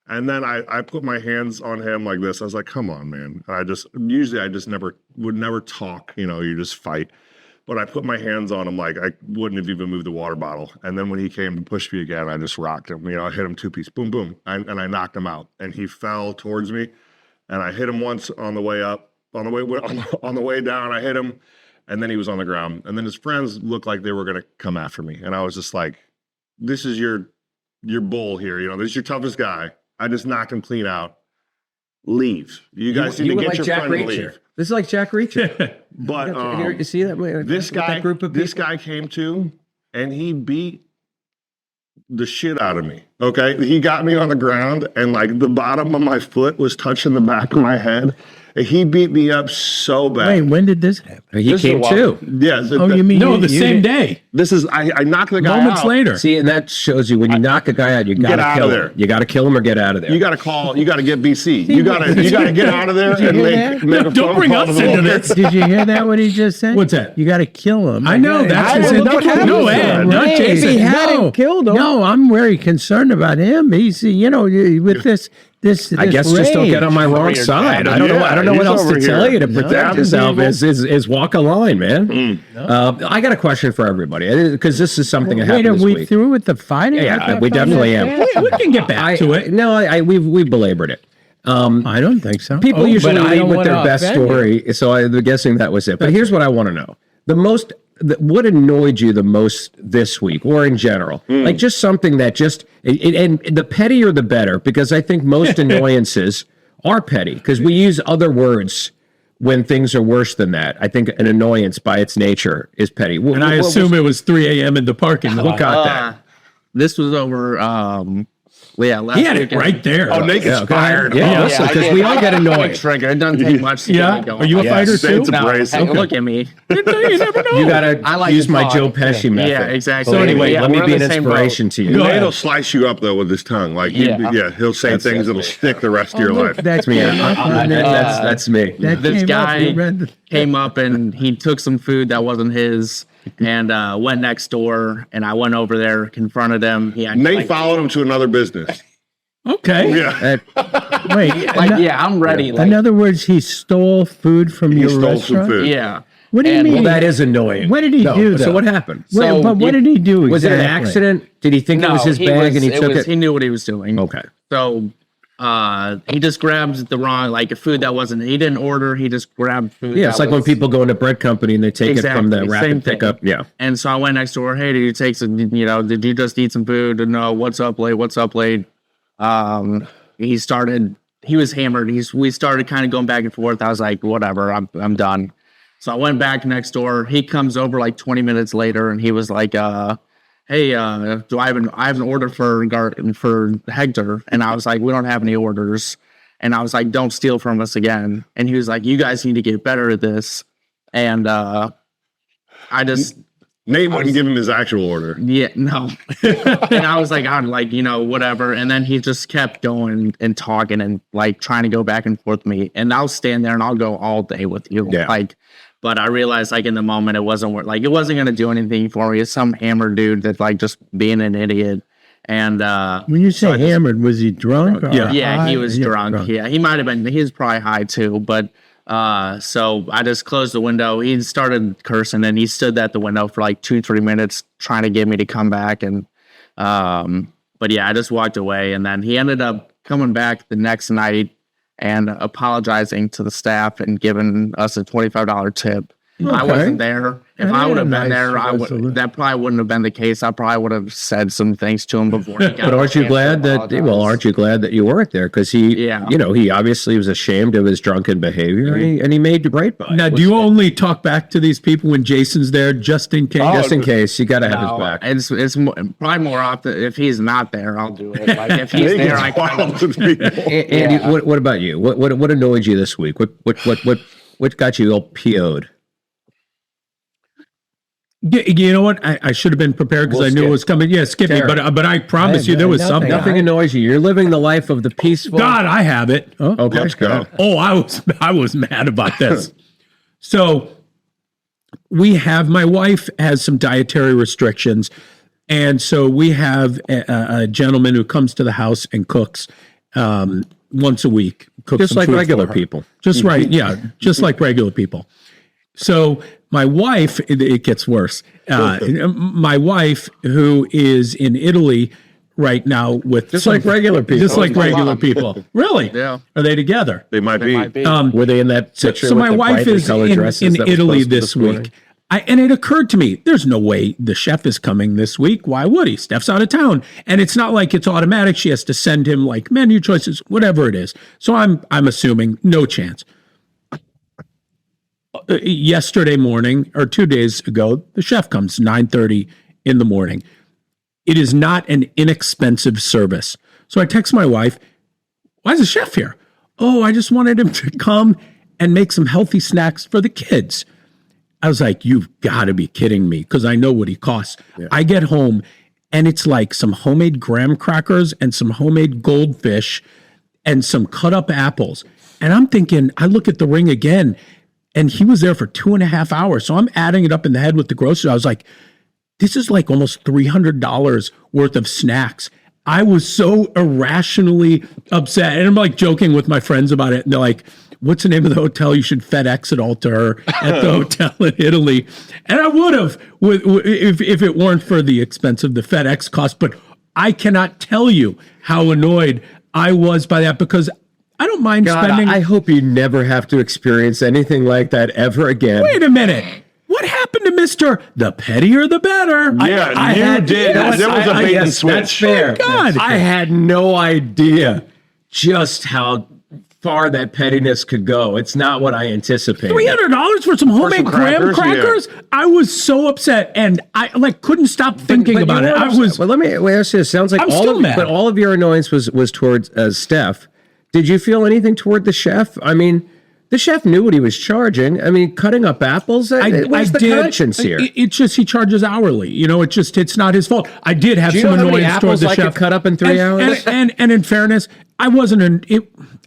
And then I put my hands on him like this. I was like, come on, man. And I just would never talk, you just fight. But I put my hands on him like I wouldn't have even moved the water bottle. And then when he came to push me again, I just rocked him. I hit him two-piece, boom, boom. And I knocked him out. And he fell towards me. And I hit him once on the way up. On the way down, I hit him. And then he was on the ground. And then his friends looked like they were going to come after me. And I was just like, this is your bull here. This is your toughest guy. I just knocked him clean out. Leave. You guys need to were get like your Jack friend to Reacher. leave. This is like Jack Reacher. But You see that? this guy, that group of this people? guy came to, and he beat the shit out of me. Okay, he got me on the ground, and like the bottom of my foot was touching the back of my head. And he beat me up so bad. Wait, when did this happen? He came too. Yeah. Oh, you mean No, the same did- day. This is I knocked the guy Moments out. later. See, and that shows you when you knock a guy out, you got to out kill of him. there. You got to kill him or get out of there. You got to call. You got to get BC. You got to get out of there you and hear make that? a Don't phone bring call to us the into lawyer. this. Did you hear that? What he just said? What's that? You got to kill him. I know, that's his no, Ed, not Jason. He No. hadn't killed him. No, I'm very concerned about him. He's, with this. I guess just don't get on my wrong side. I don't know. I don't know what he's else to over tell here. you to protect yourself. Is walk a line, man. I got a question for everybody because this is something that Wait, happened are this we week. through with the fighting? Yeah, I thought we that definitely was am. it. We can get back to it. No, we belabored it. I don't think so. People Oh, usually but I lead don't with their wanna best offend you. story, so I'm guessing that was it. But here's what I want to know: what annoyed you the most this week, or in general, like just something that and the pettier the better, because I think most annoyances are petty because we use other words when things are worse than that. I think an annoyance by its nature is petty. And I assume it was 3 a.m. in the parking lot. what got that? This was over. Last He had it weekend. right there. Oh, Naked's fired. Yeah, Oh, listen, because we all get annoyed. Trigger. It doesn't take much to Yeah? get me going. Are you a fighter Saints too? of No, Brace. hey, look at me. You never know. You gotta I like use to my talk. Joe Pesci method. Yeah, exactly. So anyway, Yeah, let me we're be in an the same inspiration to you. Go ahead. Nate'll slice you up though with his tongue. Like he'll say things that'll stick the rest of your life. That's Me, me. that's me. This guy came up and he took some food that wasn't his and went next door. And I went over there, confronted him. He had Nate followed him to another business. Okay. Yeah, Wait, I'm ready. in other words, he stole food from he your stole restaurant. some food. Yeah. What do you And- mean? Well, that is annoying. What did he do, So though? what happened? But what did he do exactly? Was it an accident? Did he think it was his bag and he took it? He knew what he was doing. Okay. So he just grabbed the wrong, like food that wasn't, he didn't order. He just grabbed food. Yeah, that it's like was- when people go into bread company and they take it from the Exactly, same rapid thing. pickup. Yeah. And so I went next door. Hey, did you take some? Did you just eat some food? And no, what's up, late? What's up, late? He was hammered. We started kind of going back and forth. I was like, whatever, I'm done. So I went back next door. He comes over like 20 minutes later, and he was like, "Hey, do I have an order for Hector?" And I was like, "We don't have any orders." And I was like, "Don't steal from us again." And he was like, "You guys need to get better at this." And I just. Nate wouldn't give him his actual order. Yeah, no. And I was like, whatever. And then he just kept going and talking and like trying to go back and forth with me. And I'll stand there and I'll go all day with you. Yeah. But I realized like in the moment it wasn't it wasn't gonna do anything for me. It's some hammered dude that's like just being an idiot. And When you say hammered, was he drunk? Or yeah, high? he was drunk. Yeah, he might have been. He was probably high too. But so I just closed the window. He started cursing, and he stood at the window for like 2-3 minutes, trying to get me to come back. And but yeah, I just walked away. And then he ended up coming back the next night and apologizing to the staff and giving us a $25 tip. I wasn't there. If I would have been there, that probably wouldn't have been the case. I probably would have said some things to him before he got But aren't you glad that? Well, aren't you glad that you weren't there? Because he obviously was ashamed of his drunken behavior, and he made right by it. Now, do you only talk back to these people when Jason's there, just in case? Just in case, you got to have his back. It's probably more often if he's not there, I'll do it. Like if he's there, I kind of. Andy, what about you? What annoyed you this week? What got you all PO'd? You know what? I should have been prepared because I knew it was coming. Yeah, Skippy. But I promise you there was something. Nothing annoys you. You're living the life of the peaceful. God, I have it. Okay, Let's go. Oh, I was mad about this. So my wife has some dietary restrictions, and so we have a gentleman who comes to the house and cooks once a week. Cooks Just some like food regular for her. people. Just right, yeah, just like regular people. So my wife, it gets worse. My wife, who is in Italy right now with Just like regular people. just like regular people. Really? Yeah. Are they together? They might be. Were they in that picture? So with my the wife brightly is colored in dresses that were Italy posted this morning? week. And it occurred to me, there's no way the chef is coming this week. Why would he? Steph's out of town. And it's not like it's automatic. She has to send him like menu choices, whatever it is. So I'm assuming no chance. Yesterday morning or 2 days ago, the chef comes 9:30 in the morning. It is not an inexpensive service. So I text my wife, why is the chef here? Oh, I just wanted him to come and make some healthy snacks for the kids. I was like, you've got to be kidding me, because I know what he costs. Yeah. I get home and it's like some homemade graham crackers and some homemade goldfish and some cut up apples. And I'm thinking, I look at the ring again, and he was there for 2.5 hours. So I'm adding it up in the head with the groceries. I was like, this is like almost $300 worth of snacks. I was so irrationally upset. And I'm like joking with my friends about it. And they're like, what's the name of the hotel? You should FedEx it all to her at the hotel in Italy. And I would have if it weren't for the expense of the FedEx cost. But I cannot tell you how annoyed I was by that, because I don't mind God, spending. I hope you never have to experience anything like that ever again. Wait a minute. What happened to Mr. The pettier the better? Yeah, you did. yes, There was a bait and That's switch. fair. God. I had no idea just how far that pettiness could go. It's not what I anticipated. $300 for some homemade graham crackers? crackers? I was so upset, and I couldn't stop thinking But about you it. know I what? was. Well, let me ask you this. Sounds like I'm all still of mad. but all of your annoyance was towards Steph. Did you feel anything toward the chef? I mean, the chef knew what he was charging. I mean, cutting up apples. Where's the conscience here? It's just he charges hourly. it's not his fault. I did have Do you some know how many annoyance toward apples the I chef. could cut up in 3 hours? And in fairness, I wasn't.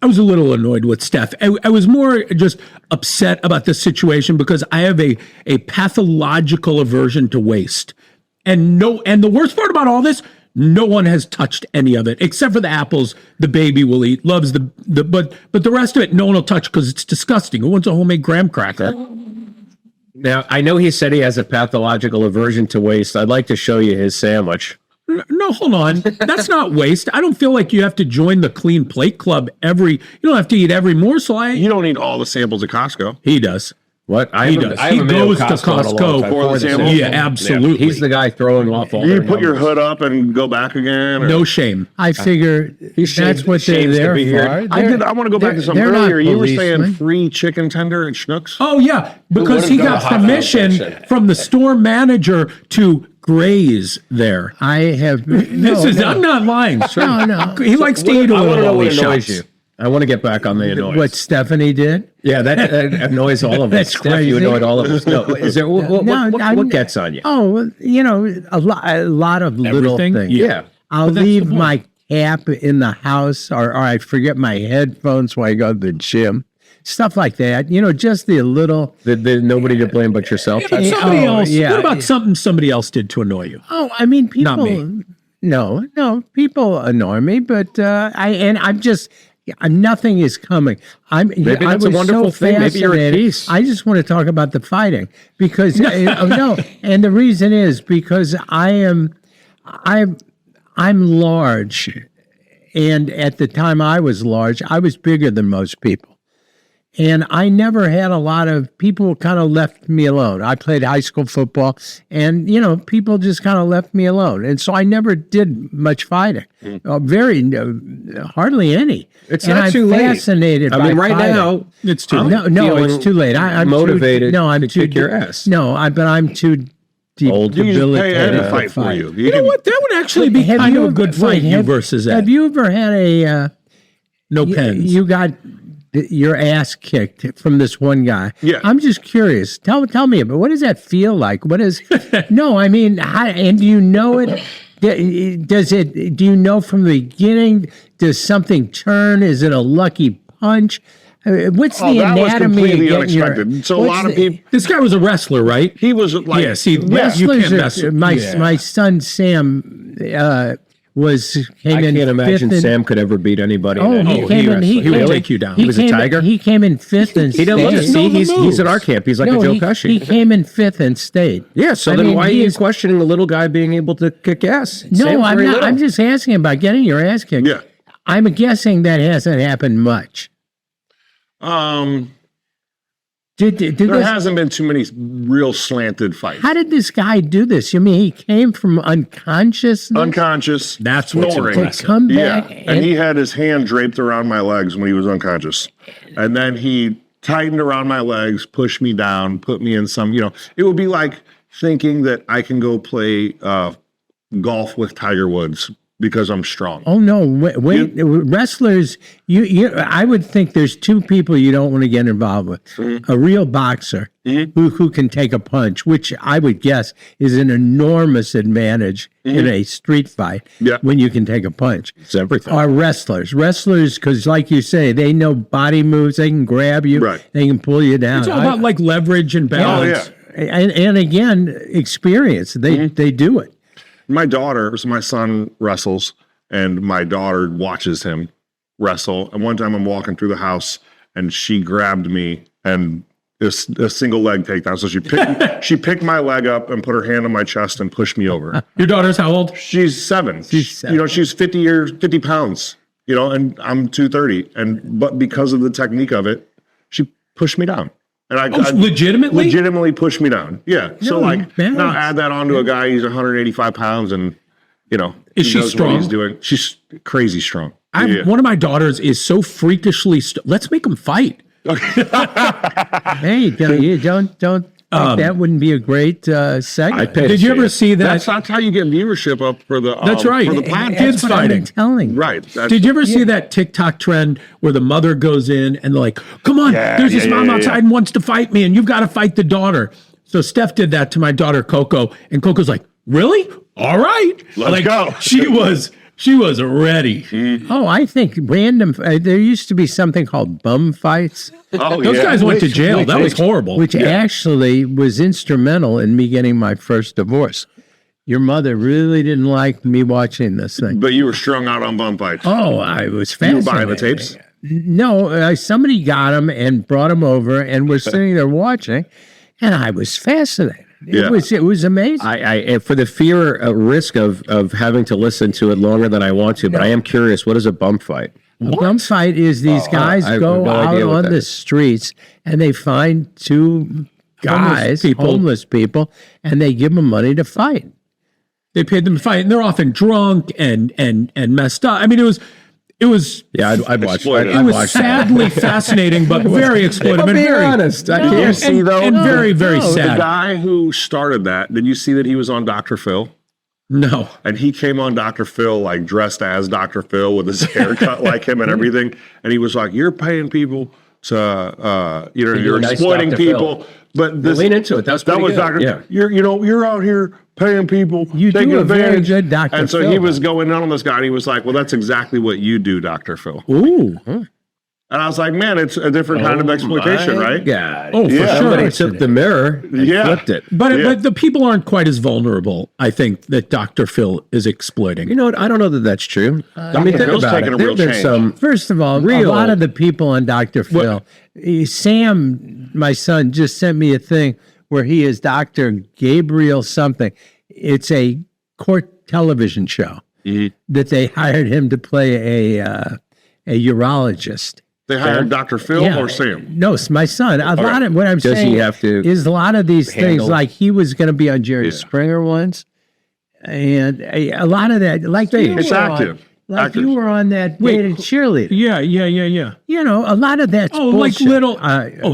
I was a little annoyed with Steph. I was more just upset about the situation because I have a pathological aversion to waste. And the worst part about all this, no one has touched any of it except for the apples the baby will eat. Loves but the rest of it, no one will touch because it's disgusting. Who wants a homemade graham cracker? Now, I know he said he has a pathological aversion to waste. I'd like to show you his sandwich. No, hold on. That's not waste. I don't feel like you have to join the clean plate club you don't have to eat every morsel. You don't need all the samples at Costco. He does. What? He does. He goes to Costco for the samples. Yeah, absolutely. He's the guy throwing off all You their put your numbers. hood up and go back again? Or? No shame. I figure that's what they're shames to there be for. here. I want to go back to something they're not earlier. You were saying policemen. free chicken tender and schnooks? Oh, yeah, because he got permission from the store manager to graze there. I have. I'm not lying. No. He likes to eat a I want to know little. what He annoys shops. you. I want to get back on the annoyance. What Stephanie did? Yeah, that annoys all of us. That's Steph, you crazy. annoyed all of us. No, is there what gets on you? Oh, well, a lot of little Everything? things. Yeah. I'll that's the leave point. my cap in the house, or I forget my headphones when I go to the gym. Stuff like that. Just the little. There's nobody to blame but yourself. But somebody else. yeah. What about something somebody else did to annoy you? Oh, I mean, people. Not me. No, people annoy me, but I'm just. Nothing is coming. Maybe that's a wonderful thing. Maybe you're at peace. I just want to talk about the fighting because no, and the reason is because I'm large, and at the time I was large, I was bigger than most people. And I never had a lot of people kind of left me alone. I played high school football and, people just kind of left me alone. And so I never did much fighting, hardly any. It's and not I'm too late. fascinated I by mean, right fighting. now, It's too. No, it's too late. I'm motivated Too, no, I'm to too kick your ass. No, but I'm too Old. You can just pay debilitated Ed to to fight for you. You know what? That would actually be Have kind you of a ever- good fight, wait, you have- versus Ed. Have you ever had a No pens. you got your ass kicked from this one guy? Yeah. I'm just curious. Tell me about what does that feel like? What is? No, I mean, and do you know it? Does it? Do you know from the beginning? Does something turn? Is it a lucky punch? What's the that was anatomy completely of getting unexpected. So a what's lot of the- people, This guy was a wrestler, right? he was like, Yeah, see, you Wrestlers can't mess are, with my son Sam came I in can't imagine fifth in- Sam could ever beat anybody. Oh, in he any came in. wrestling. He would came- take you down. He He was a came in- tiger? He came in fifth and He doesn't look. state. See, know the he's moves. at our camp. He's like a Joe Pesci. He came in fifth and state. Yeah. So I then mean, why are he you is- questioning the little guy being able to kick ass? No, Sam's I'm very not. little. I'm just asking about getting your ass kicked. Yeah. I'm guessing that hasn't happened much. Did there this, hasn't been too many real slanted fights. how did this guy do this? You mean he came from unconsciousness Unconscious. That's what's snoring. to impressive. come Yeah, back? and he had his hand draped around my legs when he was unconscious. And then he tightened around my legs, pushed me down, put me in some, it would be like thinking that I can go play golf with Tiger Woods because I'm strong. Oh no! Wait, wrestlers. I would think there's two people you don't want to get involved with: a real boxer who can take a punch, which I would guess is an enormous advantage in a street fight. Yeah. When you can take a punch. It's everything. Are wrestlers, because like you say, they know body moves. They can grab you. Right. They can pull you down. It's all about like leverage and Oh, balance. yeah. and again, experience. They do it. My son wrestles, and my daughter watches him wrestle. And one time I'm walking through the house, and she grabbed me, and it's a single leg takedown. So she picked my leg up and put her hand on my chest and pushed me over. Your daughter's how old? She's 7. She's 7. She's 50 pounds. you know, and I'm 230, but because of the technique of it, she pushed me down. And I legitimately pushed me down. Yeah. So like now add that on to a guy, he's 185 pounds and, you know, is she strong? What he's doing. She's crazy strong. One of my daughters is so freakishly, let's make them fight. Hey, don't that wouldn't be a great segment. Did you ever see that? That's how you get viewership up for the. That's right. For the podcast. Kids fighting. Telling. Right. Did you ever see that TikTok trend where the mother goes in and they're like, "Come on, there's this mom outside and wants to fight me, and you've got to fight the daughter." So Steph did that to my daughter Coco, and Coco's like, "Really? All right, let's go." She was ready. Oh, I think random. There used to be something called bum fights. Oh, those guys went to jail. That was horrible. Which actually was instrumental in me getting my first divorce. Your mother really didn't like me watching this thing. But you were strung out on bum fights. Oh, I was fascinated. You were buying the tapes? No, somebody got them and brought them over, and we're sitting there watching, and I was fascinated. It was amazing. I for the fear risk of having to listen to it longer than I want to, but I am curious. What is a bum fight? A bum fight is these guys go out on the streets and they find two guys, homeless people, and they give them money to fight. They paid them to fight, and they're often drunk and messed up. I mean, it was. I'd watch it. It was sadly fascinating, but very exploitive. I'll be honest. I can't see though. And very, very sad. The guy who started that, did you see that he was on Dr. Phil? No. And he came on Dr. Phil, like dressed as Dr. Phil with his haircut like him and everything. And he was like, "You're paying people to, you're exploiting Dr. people." Phil. But this, lean into it. That was Dr. Yeah. You're out here paying people, you taking do a advantage. Very good Dr. And so Phil. he was going on this guy, and he was like, "Well, that's exactly what you do, Dr. Phil." Ooh. And I was like, "Man, it's a different kind of exploitation, right?" Yeah. Oh, for sure. Somebody took the mirror and flipped it. But the people aren't quite as vulnerable, I think, that Dr. Phil is exploiting. You know what? I don't know that that's true. I mean, think Phil's about taking it. a real There's change. some First of all, a lot of the people on Dr. Phil, Sam, my son, just sent me a thing where he is Dr. Gabriel something. It's a court television show that they hired him to play a urologist. They hired Dr. Phil or Sam? No, it's my son. A lot of what I'm saying he have to is a lot of these things, handle- like he was going to be on Jerry Springer once, and a lot of that, like It's active. Like you were on that dated cheerleader. Yeah. You know, a lot of that's bullshit. Like little.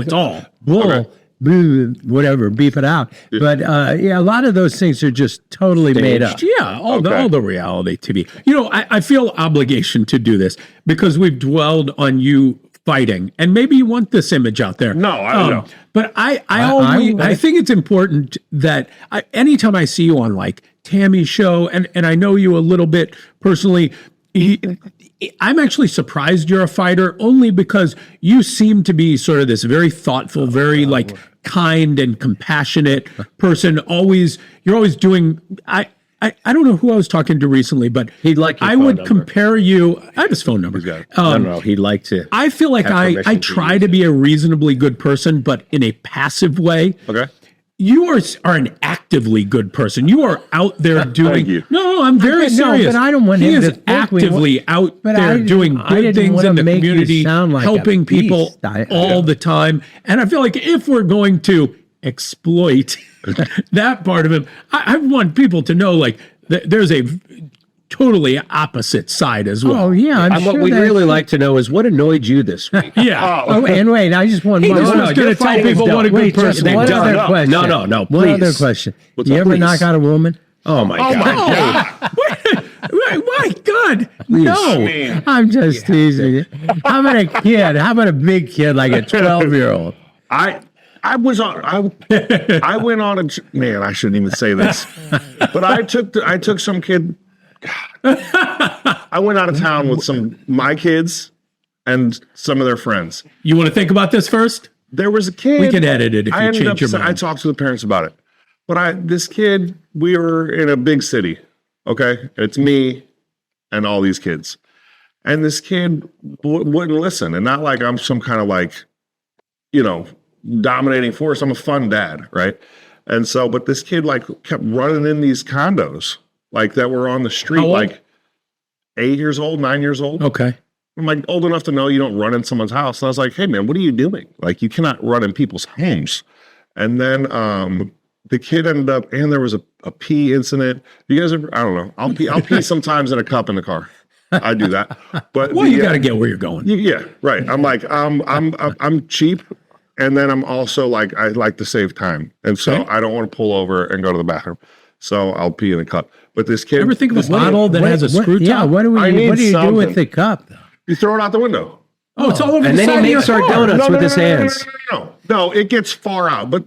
It's all bull. Boo, whatever, beep it out. But a lot of those things are just totally made up. Yeah, all the reality TV. You know, I feel obligation to do this because we've dwelled on you fighting, and maybe you want this image out there. No, I don't know. But I think it's important that anytime I see you on like Tammy's show, and I know you a little bit personally. I'm actually surprised you're a fighter only because you seem to be sort of this very thoughtful, very like kind and compassionate person. You're always doing. I don't know who I was talking to recently, but I would compare you. I have his phone number. No, he'd like to. I feel like I try to be a reasonably good person, but in a passive way. Okay. You are an actively good person. You are out there doing. Thank you. No, I'm very serious. But I don't want he him is to think actively out there doing good things in the community, helping people all the time. And I feel like if we're going to exploit that part of him, I want people to know like there's a totally opposite side as well. Oh yeah, I'm sure what we'd really like to know is what annoyed you this week. Yeah. Oh, and wait, I just want He just wants to tell people what a good person One they've other done. question. No, One please. other question. What's You up, ever please? knock out a woman? Oh my God. My God, no. I'm just teasing you. How about a kid? How about a big kid, like a 12-year-old? I went on a man. I shouldn't even say this, but I took some kid. I went out of town with my kids and some of their friends. You want to think about this first? There was a kid. We can edit it if you change your mind. I talked to the parents about it, but this kid. We were in a big city. Okay, it's me and all these kids, and this kid wouldn't listen, and not like I'm some kind of like, dominating force. I'm a fun dad, right? And so, but this kid like kept running in these condos like that were on the street, like 8 years old, 9 years old. Okay. I'm like old enough to know you don't run in someone's house. And I was like, hey man, what are you doing? Like you cannot run in people's homes. And then the kid ended up, and there was a pee incident. You guys ever, I don't know. I'll pee sometimes in a cup in the car. I do that. But Well, you got to get where you're going. yeah, right. I'm like, I'm cheap. And then I'm also like, I like to save time. And so I don't want to pull over and go to the bathroom. So I'll pee in a cup. But this kid. Ever think of a bottle that has a screw top? Yeah, what do you do something. with the cup, though? You throw it out the window. Oh, it's all over And the then side he of makes your our car. donuts with his hands. No, it gets far out. But at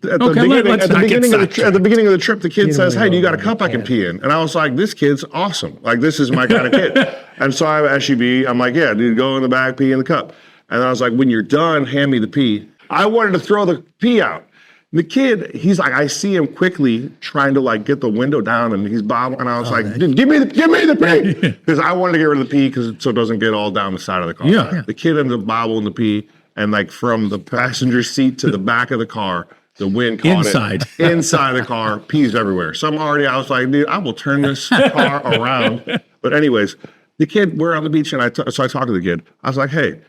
the Okay, beginning, let's at the not get beginning of the sidetracked. at the beginning of the trip, the kid says, "Hey, do you got a cup I can pee in?" And I was like, "This kid's awesome. Like this is my kind of kid." And so I have SUV. I'm like, "Yeah, dude, go in the back, pee in the cup." And I was like, "When you're done, hand me the pee." I wanted to throw the pee out. The kid, he's like, I see him quickly trying to like get the window down, and he's bobbling. And I was like, "Dude, give me the pee," because I wanted to get rid of the pee so it doesn't get all down the side of the car. Yeah. The kid ended up bobbling the pee, and like from the passenger seat to the back of the car, the wind caught Inside. it. Inside the car, pee's everywhere. So I was like, dude, I will turn this car around. But anyways, the kid, we're on the beach, and so I talked to the kid. I was like, hey,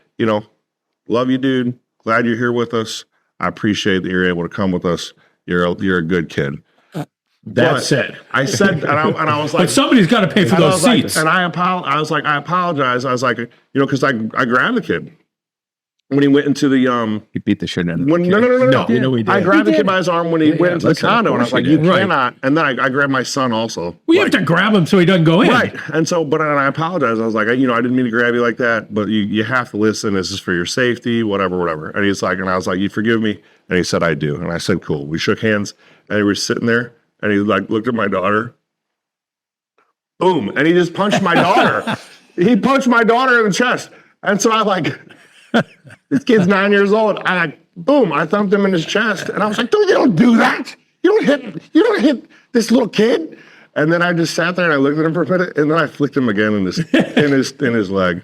love you, dude. Glad you're here with us. I appreciate that you're able to come with us. You're a good kid. That's it. I said, and I was like, But somebody's got to pay for and I those was like- seats. and I apologize. I was like, because I grabbed the kid when he went into the He beat the shit out of when the no, kid. no, no, no, No, you know we I did. grabbed the kid by his arm when he went into the listen, of condo, and I was course like, you you did. Right. cannot. And then I grabbed my son also. Well, you have to grab him so he doesn't go in. Right. And so, and I apologize. I was like, I didn't mean to grab you like that, but you have to listen. This is for your safety, whatever. And he's like, and I was like, you forgive me? And he said, I do. And I said, cool. We shook hands, and he was sitting there, and he like looked at my daughter. Boom. And he just punched my daughter. He punched my daughter in the chest. And so I like, this kid's 9 years old. Boom, I thumped him in his chest. And I was like, you don't do that. You don't hit this little kid. And then I just sat there and I looked at him for a minute, and then I flicked him again in his leg.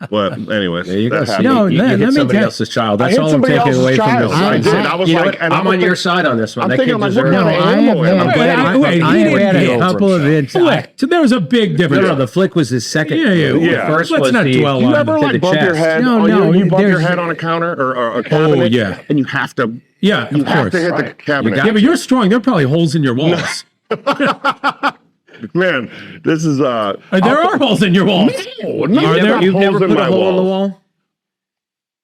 But anyways, There you go. that See, happened. No, you let hit me somebody tell- else's child. I That's hit all I'm somebody taking else's away from child. this. I did. I was You know like, what? and I'm on your side on this one. I'm That thinking, kid like, what deserves kind it. of I animal have am I? had, Wait, I, wait, I he have didn't had get a over couple of incidents. Wait, so there was a big difference. No, the flick was his second. Yeah. Yeah. The first Let's was not the, dwell You on ever to like the bump your chest. head? No, you bump your there's- head on a counter or a cabinet, yeah. and you have to. Yeah, You of have course. to hit the cabinet. Yeah, but you're strong. There are probably holes in your walls. Man, this is There are holes in your walls. You've Are there- never holes put in a my hole in the wall. wall?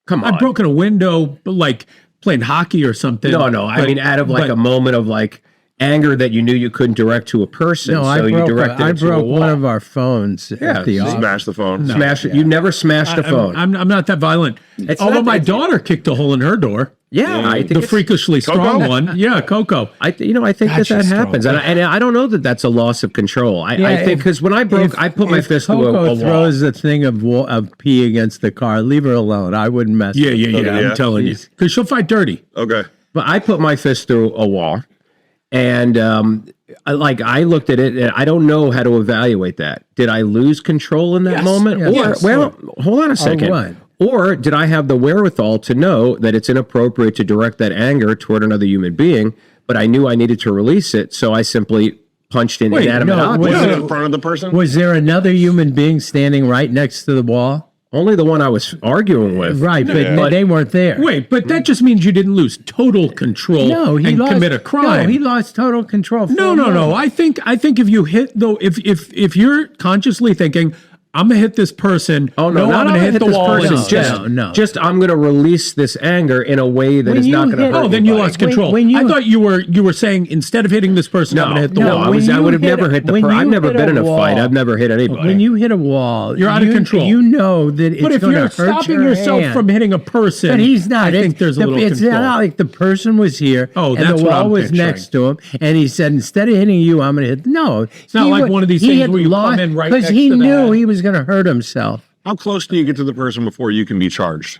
Come on. I've broken a window, like playing hockey or something. No. I mean, out of like a moment of like anger that you knew you couldn't direct to a person. No, so you directed I it to a broke wall. one of our phones at the office. smash the phone. Smash it. You never smashed a phone. I'm not that violent. It's Although not- my it's- daughter kicked a hole in her door. yeah, I think The it's- freakishly strong Coco? one. Yeah, Coco. I think God, that she's strong. happens, and I don't know that that's a loss of control. I think because when I broke, I put my fist through Coco a wall. throws a thing of pee against the car. Leave her alone. I wouldn't mess. Yeah, with yeah, her. yeah. Yeah. I'm telling you. Because she'll fight dirty. Okay. But I put my fist through a wall, and I looked at it, and I don't know how to evaluate that. Did I lose control in that Yes, moment? yes, Or yes. hold on a second. what? Or did I have the wherewithal to know that it's inappropriate to direct that anger toward another human being, but I knew I needed to release it, so I simply punched an Wait, inanimate no, object. Was Well, it in front of the person? Was there another human being standing right next to the wall? Only the one I was arguing with. Right, but they weren't there. Wait, but that just means you didn't lose total control No, he and lost, commit a crime. No, he lost total control. for No, a no, no. moment. I think if you hit though, if you're consciously thinking, I'm gonna hit this person. Oh no, I'm not gonna hit the this wall. person. instead. No. Just I'm going to release this anger in a way that When is you not going to hit- hurt. Oh, then you anybody. lost control. when you- I thought you were saying instead of hitting this person, I'm No, gonna hit the no, wall. I when you would have hit never a- hit the when person. you I've never hit been a in a fight. wall- I've never hit anybody. When you hit a wall, You're out of control. You know that it's But if going to you're hurt stopping your yourself hand. from hitting a person, But he's not. I think there's a little It's control. not like the person was here. Oh, and that's the what wall I'm was picturing. next to him, and he said, "Instead of hitting you, I'm going to hit." No, it's not like one of these things where you come in right because next he to the knew head. he was going to hurt himself. How close do you get to the person before you can be charged?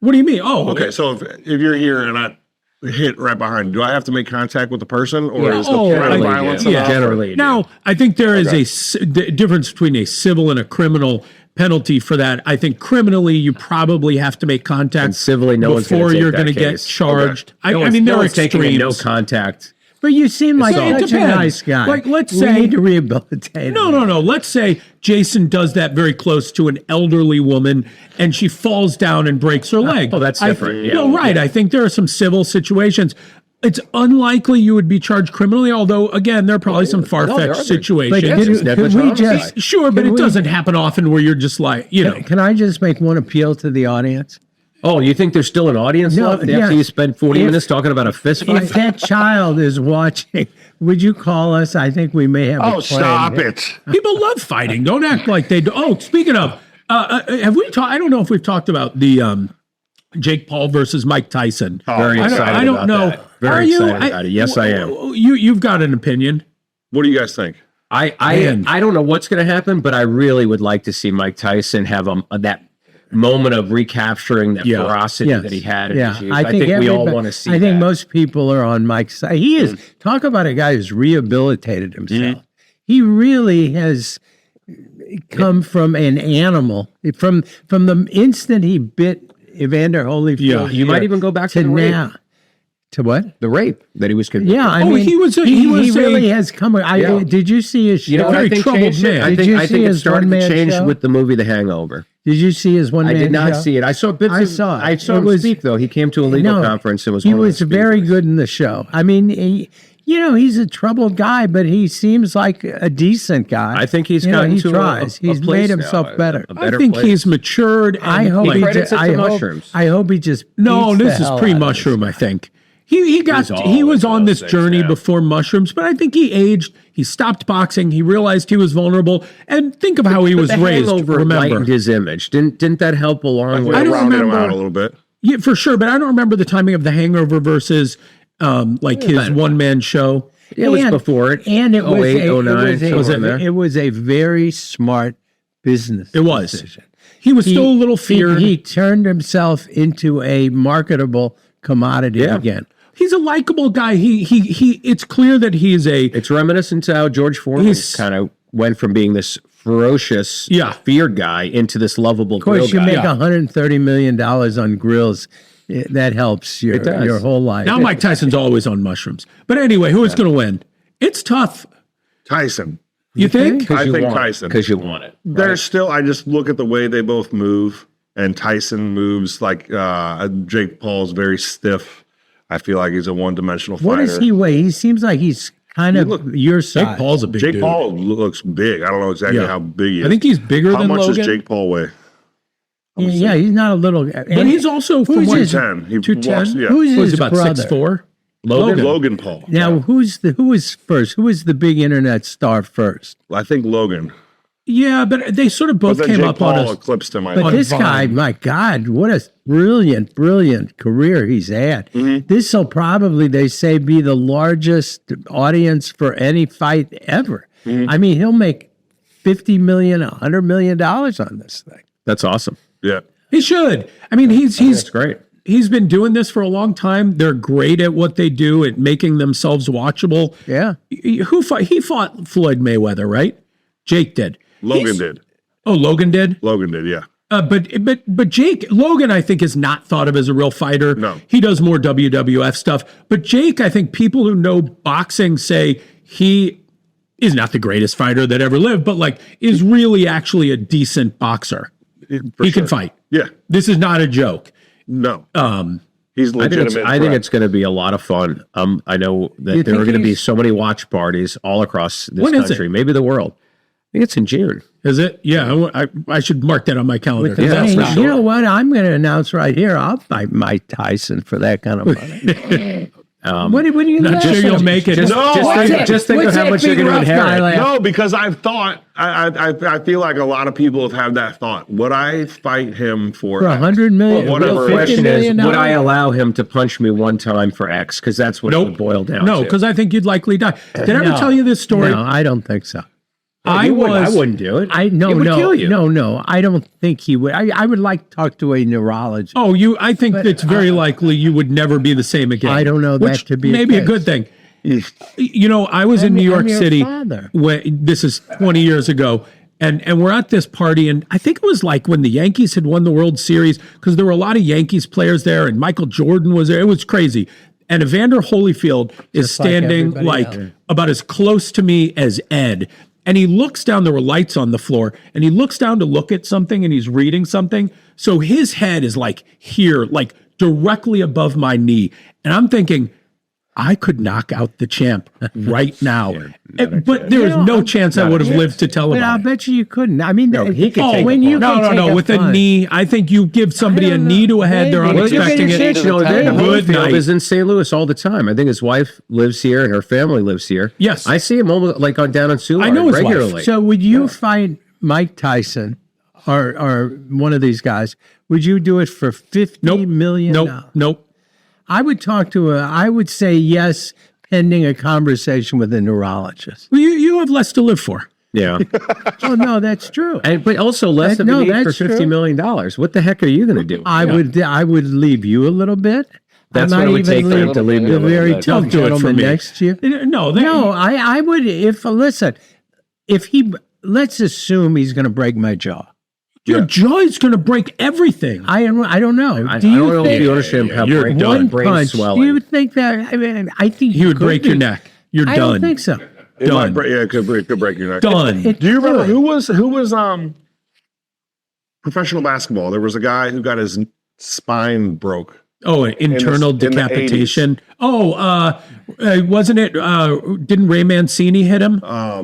What do you mean? Oh, Okay, so if you're here and I hit right behind, do I have to make contact with the person, or is the Oh, threat of generally, violence yeah. enough? Generally, Now, I think there is the difference between a civil and a criminal penalty for that. I think criminally, you probably have to make contact And civilly, no one's gonna before take you're that going to get case. charged. No I one's- mean, no there are one's taking a extremes. no contact. But you seem like So it such a depends. nice guy. Like, let's we say- need to rehabilitate. No, him. no, no. Let's say Jason does that very close to an elderly woman and she falls down and breaks her leg. Oh, that's different. Yeah. No, right. I think there are some civil situations. It's unlikely you would be charged criminally, although, again, there are probably some far-fetched But situations. could we just Sure, but can it we- doesn't happen often where you're just like, you know. Can I just make one appeal to the audience? Oh, you think there's still an audience No, left yeah. after you spend 40 If- minutes talking about a fist fight? If that child is watching, would you call us? I think we may have. Oh, a plan stop here. it. People love fighting. Don't act like they do. Oh, speaking of, have we talked? I don't know if we've talked about the Jake Paul versus Mike Tyson. Very I don't- excited I don't about know. that. Very Are you? excited about it. Yes, I am. You've got an opinion. What do you guys think? I Man. don't know what's going to happen, but I really would like to see Mike Tyson have that moment of recapturing that Yeah. ferocity Yes. that he had in Yeah, his youth. I think we all everybody- want to see I think that. most people are on Mike's side. He is. Talk about a guy who's rehabilitated himself. He really has come from an animal. From the instant he bit Evander Holyfield. Yeah, you might even go back to to the rape. now. To what? The rape that he was convicted. Yeah, I Oh, mean, he was a- he, he was really a- has come. Yeah. Did you see his show? You know what Very I think troubled changed it? man. I Did think, you I see think it his started to one-man change show? with the movie The Hangover. Did you see his one? I did not show? see it. I saw bits. I of, saw it. I saw It him was- speak though. He came to a legal conference and was. He one of the was very speakers. good in the show. I mean, he's a troubled guy, but he seems like a decent guy. I think he's You know, gotten he to tries. a He's place made now, himself a better. I better think place. he's matured. I and, hope like, he. credits it to I hope. mushrooms. I hope he just. No, beats the this is hell pre out of mushroom. I think he got He's he was all on into this those journey things, yeah. before mushrooms, but I think he aged. He stopped boxing. He realized he was vulnerable, and think of how he was the raised. Hangover Remember, lightened his image. Didn't that help along with? I don't rounded him remember- out a little bit. yeah, for sure. But I don't remember the timing of the Hangover versus like his one man show. Yeah, it was before it. And it was 08, 09, somewhere in there. it was a very smart business. It was. decision. He was still a little He, feared. he turned himself into a marketable commodity again. He's a likable guy. He. It's clear that he is a. It's reminiscent to how George Foreman He's- kind of went from being this ferocious, Yeah. feared guy into this lovable Of course, you guy. make $130 million on grills. That helps your does. whole life. Now Mike Tyson's always on mushrooms. But anyway, who is going to win? It's tough. Tyson. You think? I think Tyson. Because you want it. There's still, I just look at the way they both move, and Tyson moves like Jake Paul's very stiff. I feel like he's a one-dimensional fighter. What does he weigh? He seems like he's kind of look- your size. Jake Paul's a big Jake dude. Paul looks big. I don't know exactly Yeah. how big he is. I think he's bigger How than much Logan. does Jake Paul weigh? Yeah, he's not a little. But he's also from who's what, his- 10. He 210? walks, yeah. Who's was his about brother? 6'4". Logan Paul. Now, who was first? Who was the big internet star first? I think Logan. Yeah, but they sort of But both then came Jake up Paul on us. eclipsed him. I But think. this guy, my God, what a brilliant career he's had. Mm-hmm. This will probably, they say, be the largest audience for any fight ever. Mm-hmm. I mean, he'll make $50 million, $100 million on this thing. That's awesome. Yeah. He should. I mean, he's That's great. he's been doing this for a long time. They're great at what they do at making themselves watchable. Yeah. Who fought? He fought Floyd Mayweather, right? Jake did. Logan did. Oh, Logan did. Logan did, yeah. But Jake Logan, I think, is not thought of as a real fighter. No. He does more WWF stuff. But Jake, I think people who know boxing say he is not the greatest fighter that ever lived, but like is really actually a decent boxer. For He sure. can fight. Yeah. This is not a joke. No. I He's legitimate. I think threat. it's going to be a lot of fun. I know that You there are think going to be he's- so many watch parties all across this When is country, it? maybe the world. I think it's in June. Is it? Yeah, I should mark that on my calendar. 'cause Yeah, that's Hey, not- you know what? I'm going to announce right here. I'll fight Mike Tyson for that kind of money. What are you Not sure you'll make it. Just think of how much you're going to inherit. No, because I've thought, I feel like a lot of people have had that thought. Would I fight him for For $100 million, Well, whatever. The question is, $50 million? would I allow him to punch me one time for X? Because that's what it would boil down No, to. because I think you'd likely die. Did I ever No. tell you this story? No, I don't think so. I wouldn't do it. I no It would no kill you. no. I don't think he would. I would like to talk to a neurologist. Oh, I think it's very likely you would never be the same again. I don't know that which to be a maybe a case. good thing. You know, I was in New York I'm your City. father. This is 20 years ago. And we're at this party, and I think it was like when the Yankees had won the World Series, because there were a lot of Yankees players there, and Michael Jordan was there. It was crazy. and Evander Holyfield is Just like standing everybody like else. about as close to me as Ed. And he looks down, there were lights on the floor, and he looks down to look at something and he's reading something. So his head is like here, like directly above my knee. And I'm thinking, I could knock out the champ right now. But there is no chance I would have lived to tell But I'll about it. bet you couldn't. I mean, he could take when a you punch. can No. take With a punch. knee, I think you give somebody a don't knee know. to a head, they're Maybe. Well, you unexpecting get a chance, it. you know, Good Holyfield night. is in St. Louis all the time. I think his wife lives here and her family lives here. Yes. I see him almost like on down in Soulard I know his wife. regularly. So would you fight Mike Tyson or one of these guys? Would you do it for $50 million? Nope. I would I would say yes, pending a conversation with a neurologist. Well, you have less to live for. Yeah. Oh no, that's true. But also less That- than no, you need for that's true. $50 million. What the heck are you going to do? I would leave you a little bit. That's I what might it would even take for him leave to leave me a the little very bit. tough Don't do it for gentleman me. next to you. No, No, I would if he let's assume he's going to break my jaw. your jaw is going to break everything. I don't know. I do don't you know if think you understand how You're brain, done. one brain punch? swelling. Do you think that? I mean, I think He would could break your be. neck. You're I done. don't think so. It might Done. break, it could break your neck. Done. It Do you remember could. who was professional basketball? There was a guy who got his spine broke. Oh, an internal in the decapitation. Wasn't it? Didn't Ray Mancini hit him?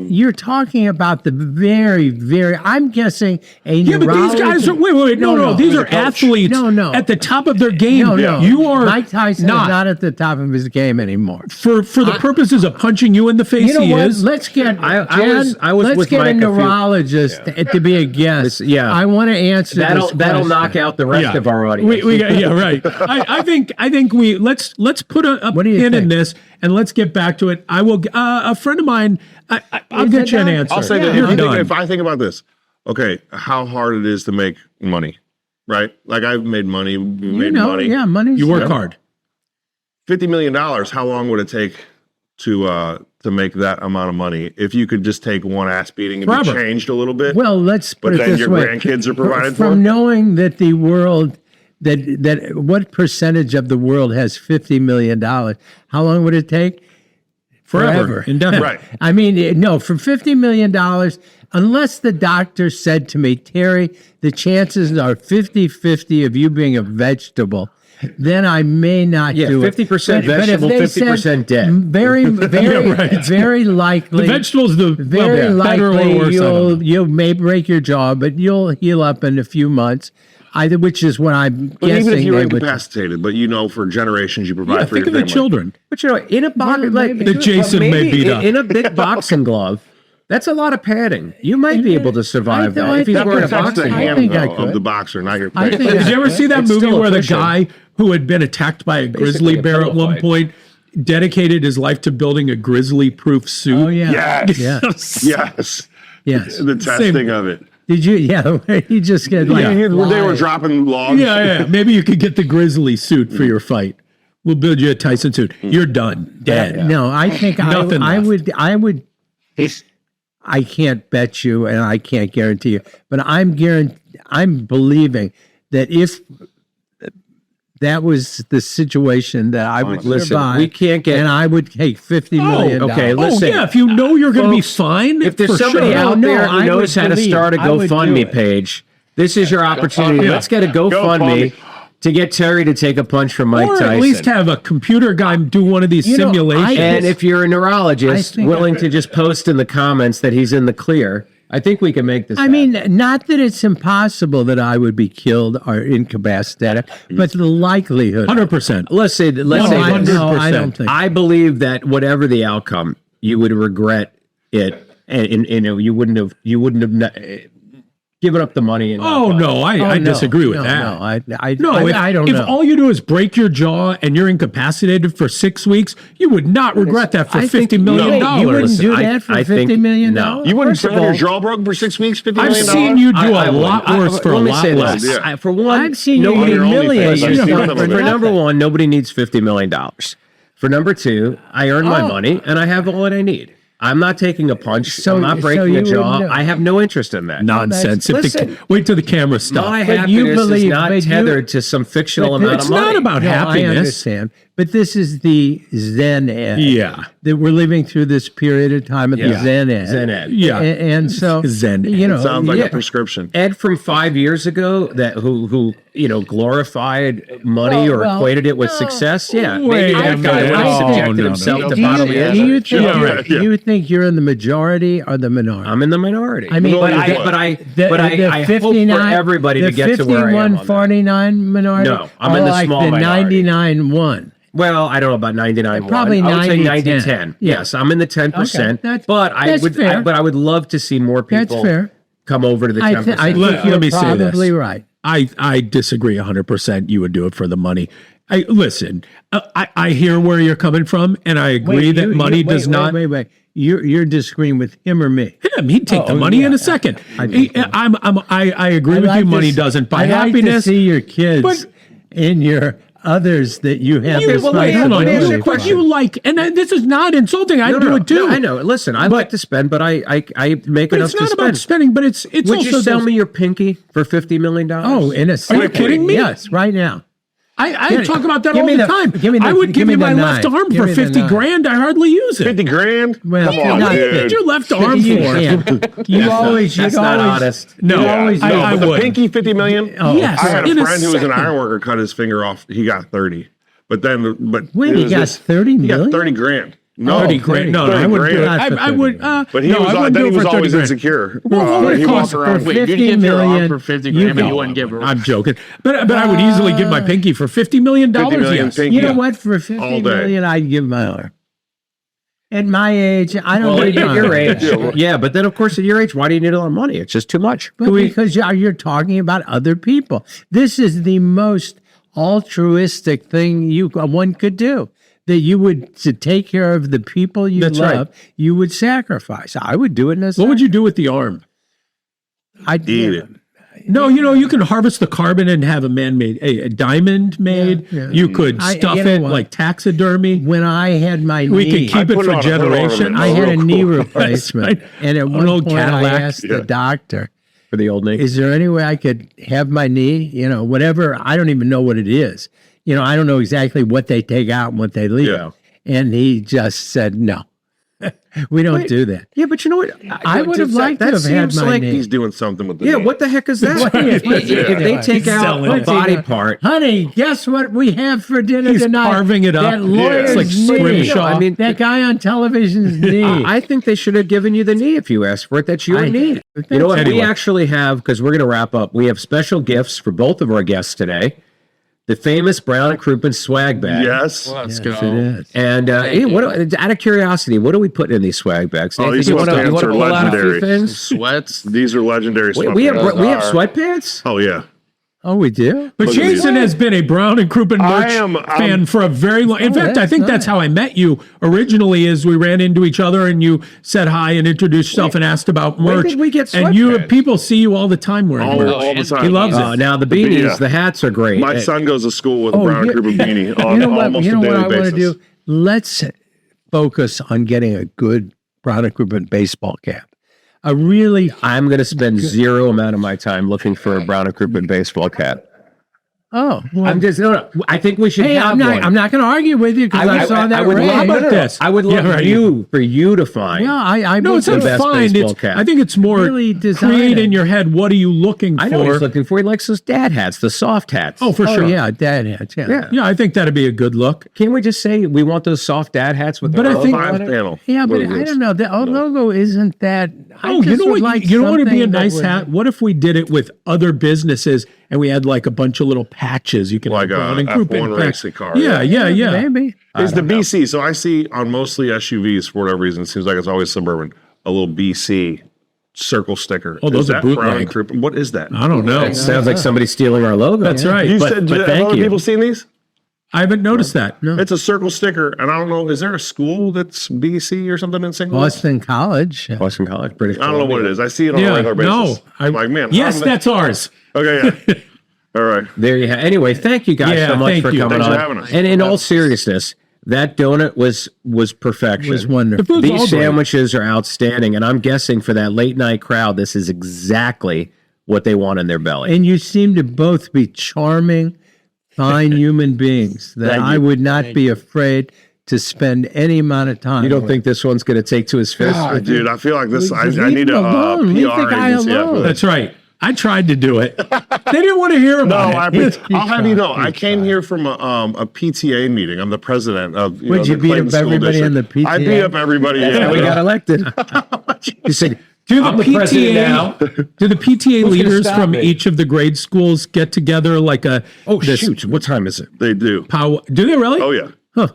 You're talking about the very. I'm guessing a Yeah, but these guys are wait. No. These He's are a coach. athletes. No. At the top of their game. No. You are Mike Tyson not. is not at the top of his game anymore. For the purposes of punching you in the face. You know He what? is. Let's get I was let's with get Mike a a few- neurologist to be a guest. Yeah. I want to answer That'll this question. knock out the rest of our audience. Right. I think we let's put a What do you pin in think? this and let's get back to it. I will. A friend of mine. I'll Is get it you an done? answer. I'll say that You're done. if I think about this, okay, how hard it is to make money, right? Like I've made money, You made know, money. yeah, money's You work hard. $50 million. How long would it take to make that amount of money if you could just take one ass beating and be Forever. changed a little bit? Well, let's put but it then this your way: grandkids are provided from for. knowing that the world. That what percentage of the world has $50 million? How long would it take? Forever. Indefinitely. Right. I mean, no, for $50 million, unless the doctor said to me, Terry, the chances are 50-50 of you being a vegetable, then I may not do it. 50% But if vegetable, they 50% said, dead. Very, very likely. The vegetables, Very better or likely worse. I don't know. you may break your jaw, but you'll heal up in a few months. Either, which is what I'm But guessing even if you were they would. incapacitated, but you know, for generations you provide Yeah, for think your of the family. children. But you know, in a box like That Jason may maybe beat up. in a big boxing glove, that's a lot of padding. You might be able to survive I that if he's think wearing a That's the boxing I glove. think hand I though, could. of the boxer, not your I face. think Did you ever see that It's movie still where the efficient. guy who had been attacked by a grizzly a bear at pillow one fight. point dedicated his life to building a grizzly-proof suit? Oh yeah, Yes. yeah, Yes. yes. The testing of it. Did you? Yeah, you just get like They were live. dropping logs. Yeah. Maybe you could get the grizzly suit for your fight. We'll build you a Tyson suit. You're done. Dead. No, I think Nothing I left. would. I can't bet you, and I can't guarantee you, but I'm believing that if that was the situation that I would Listen, survive, we can't get- and I would take $50 million. okay, Oh, listen. yeah. If you know you're going to be Folks, fine, If there's for somebody sure. out No, there who I knows would how to believe- start a I would do GoFundMe it. page, this is your opportunity. Let's get a GoFundMe to get Terry to take a punch from Mike Or Tyson. at least have a computer guy do one of these You know, simulations. And if you're a neurologist I think- willing to just post in the comments that he's in the clear, I think we can make this I mean, not that it's impossible that I would be killed or incapacitated, but the likelihood. 100%. let's say No, this. I don't think. I believe that whatever the outcome, you would regret it, and you know you wouldn't have given up the money. And Oh, no. I disagree with that. No, I if, don't if know. all you do is break your jaw and you're incapacitated for 6 weeks, you would not regret that for I think- $50 million. No, you wouldn't do I- that for I think- $50 million? no. You wouldn't First of have your all- jaw broken for 6 weeks, $50 I've million? seen you do I a lot would. worse for a let me lot say less. this. Yeah. For one, I've seen you nobody- humiliate I've seen yourself some for of it. For number nothing. one, nobody needs $50 million. For number two, I earn my money and I have all that I need. I'm not taking a punch. So- I'm not so breaking you a jaw. wouldn't know. I have no interest in that. Nonsense. If the, Listen. wait till the camera stops. My But you happiness believe- is not but you- tethered to some fictional amount It's of money. not about No, I happiness. understand. But this is the Zen Ed. Yeah. That we're living through this period of time of the Zen Ed. Zen Ed. Yeah. And so, Zen Ed. you know, Sounds like yeah. a prescription. Ed from 5 years ago that who glorified money or Well, equated it with success. Yeah, Wait maybe a that guy minute. would have Oh, subjected no, himself no. to do bodily you, do you think, Yeah. do you think you're in the majority or the minority? I'm in the minority. I mean, but the- I hope for everybody to get to where I am. On that. 51-49 minority? No, I'm or in the like small the minority. 99-1. Well, I don't know about 99. Probably I would say 90-10. 90-10. Yes, I'm in the 10%. Okay, But that's fair. but I would love to see more That's people fair. come over to the 10%. I think Let you're me say probably this. right. I disagree 100%. You would do it for the money. Listen, I hear where you're coming from, and I agree that money does not. Wait. You're disagreeing with him or me? Him, he'd take the money in a second. I agree with you. Money doesn't buy I like happiness. to see your kids But- and your others that you have You, this well, wait, hold on. responsibility You, for. you like, and this is not insulting. I do it too. No, I know. Listen, I like to spend, but I make But enough it's not to about spend. spending, but it's Would also you sell those- me your pinky for $50 million? Oh, in a Are second. you kidding me? Yes, right now. I talk about that give all me the the- time. give me the- I would give give me you the my left nine. arm Give for me the 50 nine. grand. I hardly use it. 50 grand? Well, Come on, not What dude. did your left arm You for? can't. You always, That's you'd not always, honest. No, you'd always, I But the would. pinky 50 million? Yes, I had in a a friend who was an second. iron worker, cut his finger off. He got 30. But Wait, it he was got just- 30 He million? got 30 grand. No, 30 grand. No, 30 I wouldn't do it. grand. Not for I would. 30. But he no, was, I wouldn't then do he it was for 30 always grand. insecure. Well, holy He cock, walked around. for Wait, you'd 50 give your arm million, for 50 you grand, but go. you wouldn't give her. I'm joking, but I would easily give my pinky for $50 million. 50 million Yes. pinky. You know what? For All 50 day. million, I'd give my arm. At my age, I don't Well, need at your age, Yeah. yeah, but then of course at your age, why do you need a lot of money? It's just too much. But because you're talking about other people. This is the most altruistic thing one could do. That you would, to take care of the people you That's love, right. you would sacrifice. I would do it in a What would you do with the arm? I'd Eat it. No, you can harvest the carbon and have a man-made, a diamond made. Yeah. You could stuff you know it what? like taxidermy. When I had my We knee, could keep it put it for on a foot generations. ornament. I had a real knee cool. replacement, right. and at An one old point Cadillac. I asked Yeah. the doctor, For the old knee. "Is there any way I could have my knee? You know, whatever. I don't even know what it is. You know, I don't know exactly what they take out and what they leave." Yeah. And he just said, "No, we don't do that." Yeah, but you know what? I would have liked to have had seems my like knee. He's doing something with the Yeah, knee. what the heck is that? What is if they take out selling a it. body part, Honey, guess what we have for dinner He's tonight? carving it up. That Yeah. lawyer's It's like knee. Scrimshaw. I mean, that guy on television's knee. I think they should have given you the knee if you asked for it. That's your I- knee. You know what? Anyway. We actually have, because we're going to wrap up, we have special gifts for both of our guests today. The famous Brown and Crouppen swag bag. Yes. Let's Yes, go. it is. And hey, out of curiosity, what are we putting in these swag bags? Oh, Nathan, these you wanna sweatpants are pull out a few legendary. things? Sweats. These are legendary We have sweatpants. sweatpants. Oh, yeah. Oh, we do? But Look at Jason these. has been a Brown and Crouppen merch I'm- fan for a very long. In fact, I that's think that's nice. how I met you originally. Is we ran into each other and you said hi and introduced yourself and asked about when merch. did we get and you sweatpants? people see you all the time wearing All, merch. all the time. He loves it. Now the beanies, Yeah. the hats are great. My son goes to school with a Brown and Crouppen beanie on almost you know a what daily I want basis. to do? Let's focus on getting a good Brown and Crouppen baseball cap. A really I'm going to spend zero amount of my time looking for a Brown and Crouppen baseball cap. well, I'm just no. I think we should hey, have I'm not. one. I'm not going to argue with you because I saw that. I would ring. love How about this? I would love Yeah, right. for you to find. Yeah, I No, would it's do not it. best fine. baseball It's, cap. I think it's more Really design create it. in your head. What are you looking I know what for? he's looking for. He likes those dad hats, the soft hats. Oh, for Oh sure. yeah, dad hats. Yeah. Yeah. Yeah, I think that'd be a good look. Can't we just say we want those soft dad hats with? But the I think- logo on it? Panel. Yeah, but What I is don't know. The logo isn't that. I Oh, you just know would what? like You know what would be a something that nice would- hat? What if we did it with other businesses and we had like a bunch of little patches? You can Like have a Brown and F1 Crouppen racing car. Yeah, yeah. Maybe. Is the BC? So I see on mostly SUVs for whatever reason. It seems like it's always suburban. A little BC circle sticker. Oh, those Is are that Brown bootleg. and Crouppen? What is that? I don't know. It sounds like somebody stealing our logo. That's right. You But- said, but have thank other you. people seen these? I haven't noticed that. No. It's a circle sticker, and I don't know. Is there a school that's BC or something in St. Louis? Boston College. Boston College, British. I don't know what it is. I see it on a Yeah, regular basis. no. I'm like, man. Yes, how did that's ours. okay. Yeah. All right. There you have. Anyway, thank you guys Yeah, so much thank for you. coming Thanks for on. having us. And in all seriousness, that donut was perfection. Was wonderful. The food's all These great. sandwiches are outstanding, and I'm guessing for that late night crowd, this is exactly what they want in their belly. And you seem to both be charming, fine human beings that Thank I you. would not be afraid to spend any amount of time. You don't with. think this one's going to take to his fist? God, dude, I feel like this. I Leave need him a alone. Leave the PR guy agency after alone. this. That's right. I tried to do it. They didn't want to hear No, about it. I'll have you know, I came here from a PTA meeting. I'm the president of. Would you the beat Clayton up School everybody in District. the PTA? I beat up everybody. Yeah, we got elected. You said, I'm the president now. Do the PTA gonna leaders stop from me? each of the grade schools get together like a Oh, this shoot. What time is it? They do. pow? Do they really? Oh yeah. Huh.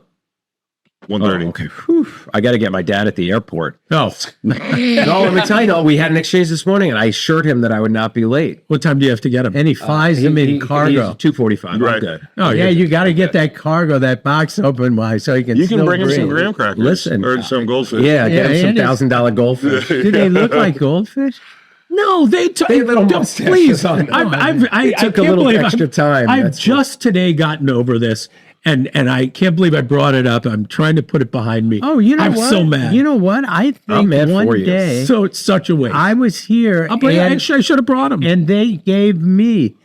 1:30. Okay. Whew. I got to get my dad at the airport. Oh, No, let me tell you, no, we had an exchange this morning and I assured him that I would not be late. what time do you have to get them? And he flies them in cargo. 2:45. Right. I'm good. Oh, Yeah, you got to get that cargo, that box open wide so he can. You can still bring him some breathe. graham crackers. Listen. Or some goldfish. Yeah, get him Yeah, some and $1,000 goldfish. Do they look like goldfish? No, they little don't, mustaches please. on them. I took a can't little believe extra time, I've that's just today gotten over this, and I can't believe I brought it up. I'm trying to put it behind me. Oh, you know I'm what? so mad. You know what? I think I'm mad one for you. day So it's such a waste. I was here I'll bring, and, actually, I should have brought them. and they gave me.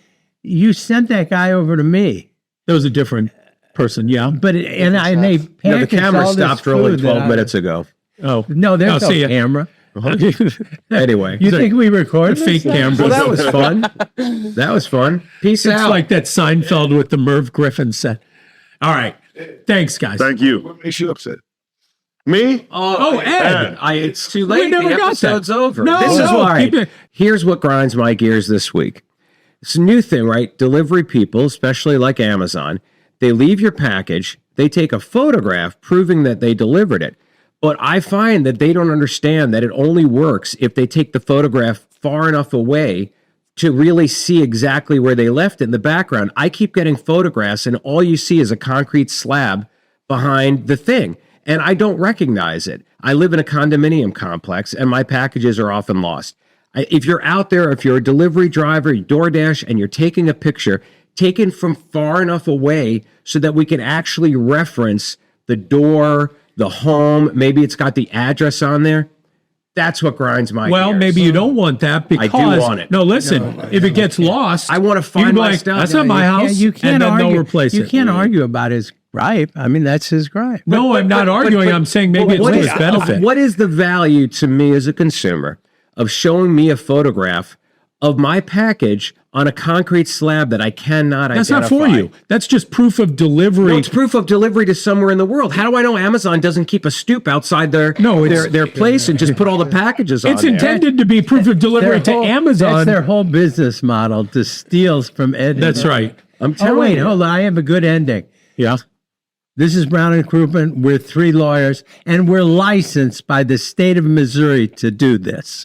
You sent that guy over to me, That was a different person. Yeah. but they No, the packaged camera all this stopped rolling food that 12 I- minutes ago. Oh No, there's Oh, no see ya. camera. Anyway. You think we recorded the fake this? camera. Well, that was fun. That was fun. Peace It's out. like that Seinfeld with the Merv Griffin set. All right. Thanks, guys. Thank you. What makes you upset? Me? Oh, Ed. It's too late. We never the got episode's that. over. No, this is no, why. keep it- Here's what grinds my gears this week. It's a new thing, right? Delivery people, especially like Amazon, they leave your package, they take a photograph proving that they delivered it. But I find that they don't understand that it only works if they take the photograph far enough away to really see exactly where they left it in the background. I keep getting photographs and all you see is a concrete slab behind the thing. And I don't recognize it. I live in a condominium complex and my packages are often lost. If you're out there, if you're a delivery driver, you DoorDash, and you're taking a picture, take it from far enough away so that we can actually reference the door, the home. Maybe it's got the address on there. That's what grinds my Well, gears. maybe you don't want that because want it. No, listen. If it gets lost, I want to you find can be my like, stuff. that's not my house. You can't and then argue. they'll replace you it. can't argue about his gripe. I mean, that's his gripe. No, I'm not arguing. I'm saying maybe it's What to is- his benefit. What is the value to me as a consumer of showing me a photograph of my package on a concrete slab that I cannot That's identify? not for you. That's just proof of delivery. No, it's proof of delivery to somewhere in the world. How do I know Amazon doesn't keep a stoop outside their place and just put all the packages on It's there? intended to be proof of delivery to Amazon. That's their whole business model to steal from Ed. That's right. I'm Oh, telling wait, you. hold on. I have a good ending. Yeah. This is Brown and Crouppen. We're 3 lawyers, and we're licensed by the state of Missouri to do this.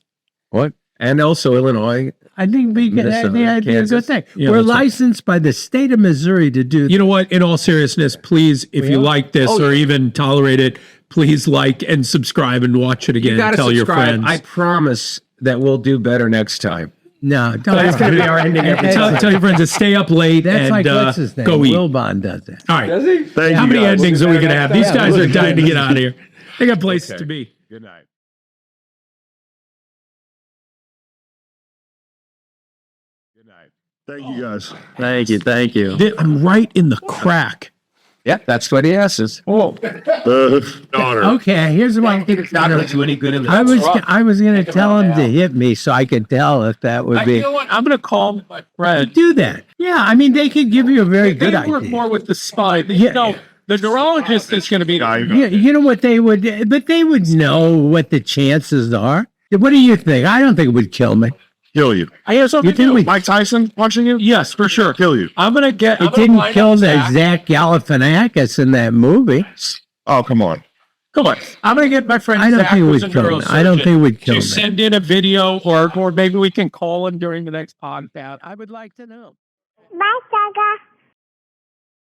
What? And also Illinois. I think we can. I think that'd be a good Kansas. thing. Yeah, we're that's right. licensed by the state of Missouri to do. You know what? In all seriousness, please, if you like this or even tolerate it, please like and subscribe and watch it again. You gotta Tell subscribe. your friends. I promise that we'll do better next time. No, don't. That's going to be our ending every time. tell your friends to stay up late That's and like what's his name? go eat. Wilbon does it. All right. Thank How you, many guys. endings are we going to have? These guys are dying to get out of here. They got places Okay. to be. Good night. Good night. Thank you, guys. Thank you. Thank you. I'm right in the crack. Yeah, that's what he asks. Oh, Daughter. Okay, here's what not going to do any good in the I was going to tell him to hit me so I could tell if that would be. You know what? I'm going to call my friend. Do that. Yeah, I mean they could give you a very good They work idea. more with the spine. Yeah. You know, the neurologist is going to be. Yeah, You know what they would, but they would know what the chances are. What do you think? I don't think it would kill me. kill you. I have something You think to we- do. Mike Tyson punching you? Yes, for sure. Kill you. I'm going to get. It didn't kill that Zach Galifianakis in that movie. Oh, come on. Come on. I'm going to get my friend I don't Zach, think it who's would a kill me. I don't neurosurgeon, think it would kill to me. send in a video, or maybe we can call him during the next podcast. I would like to know. Bye, Saga.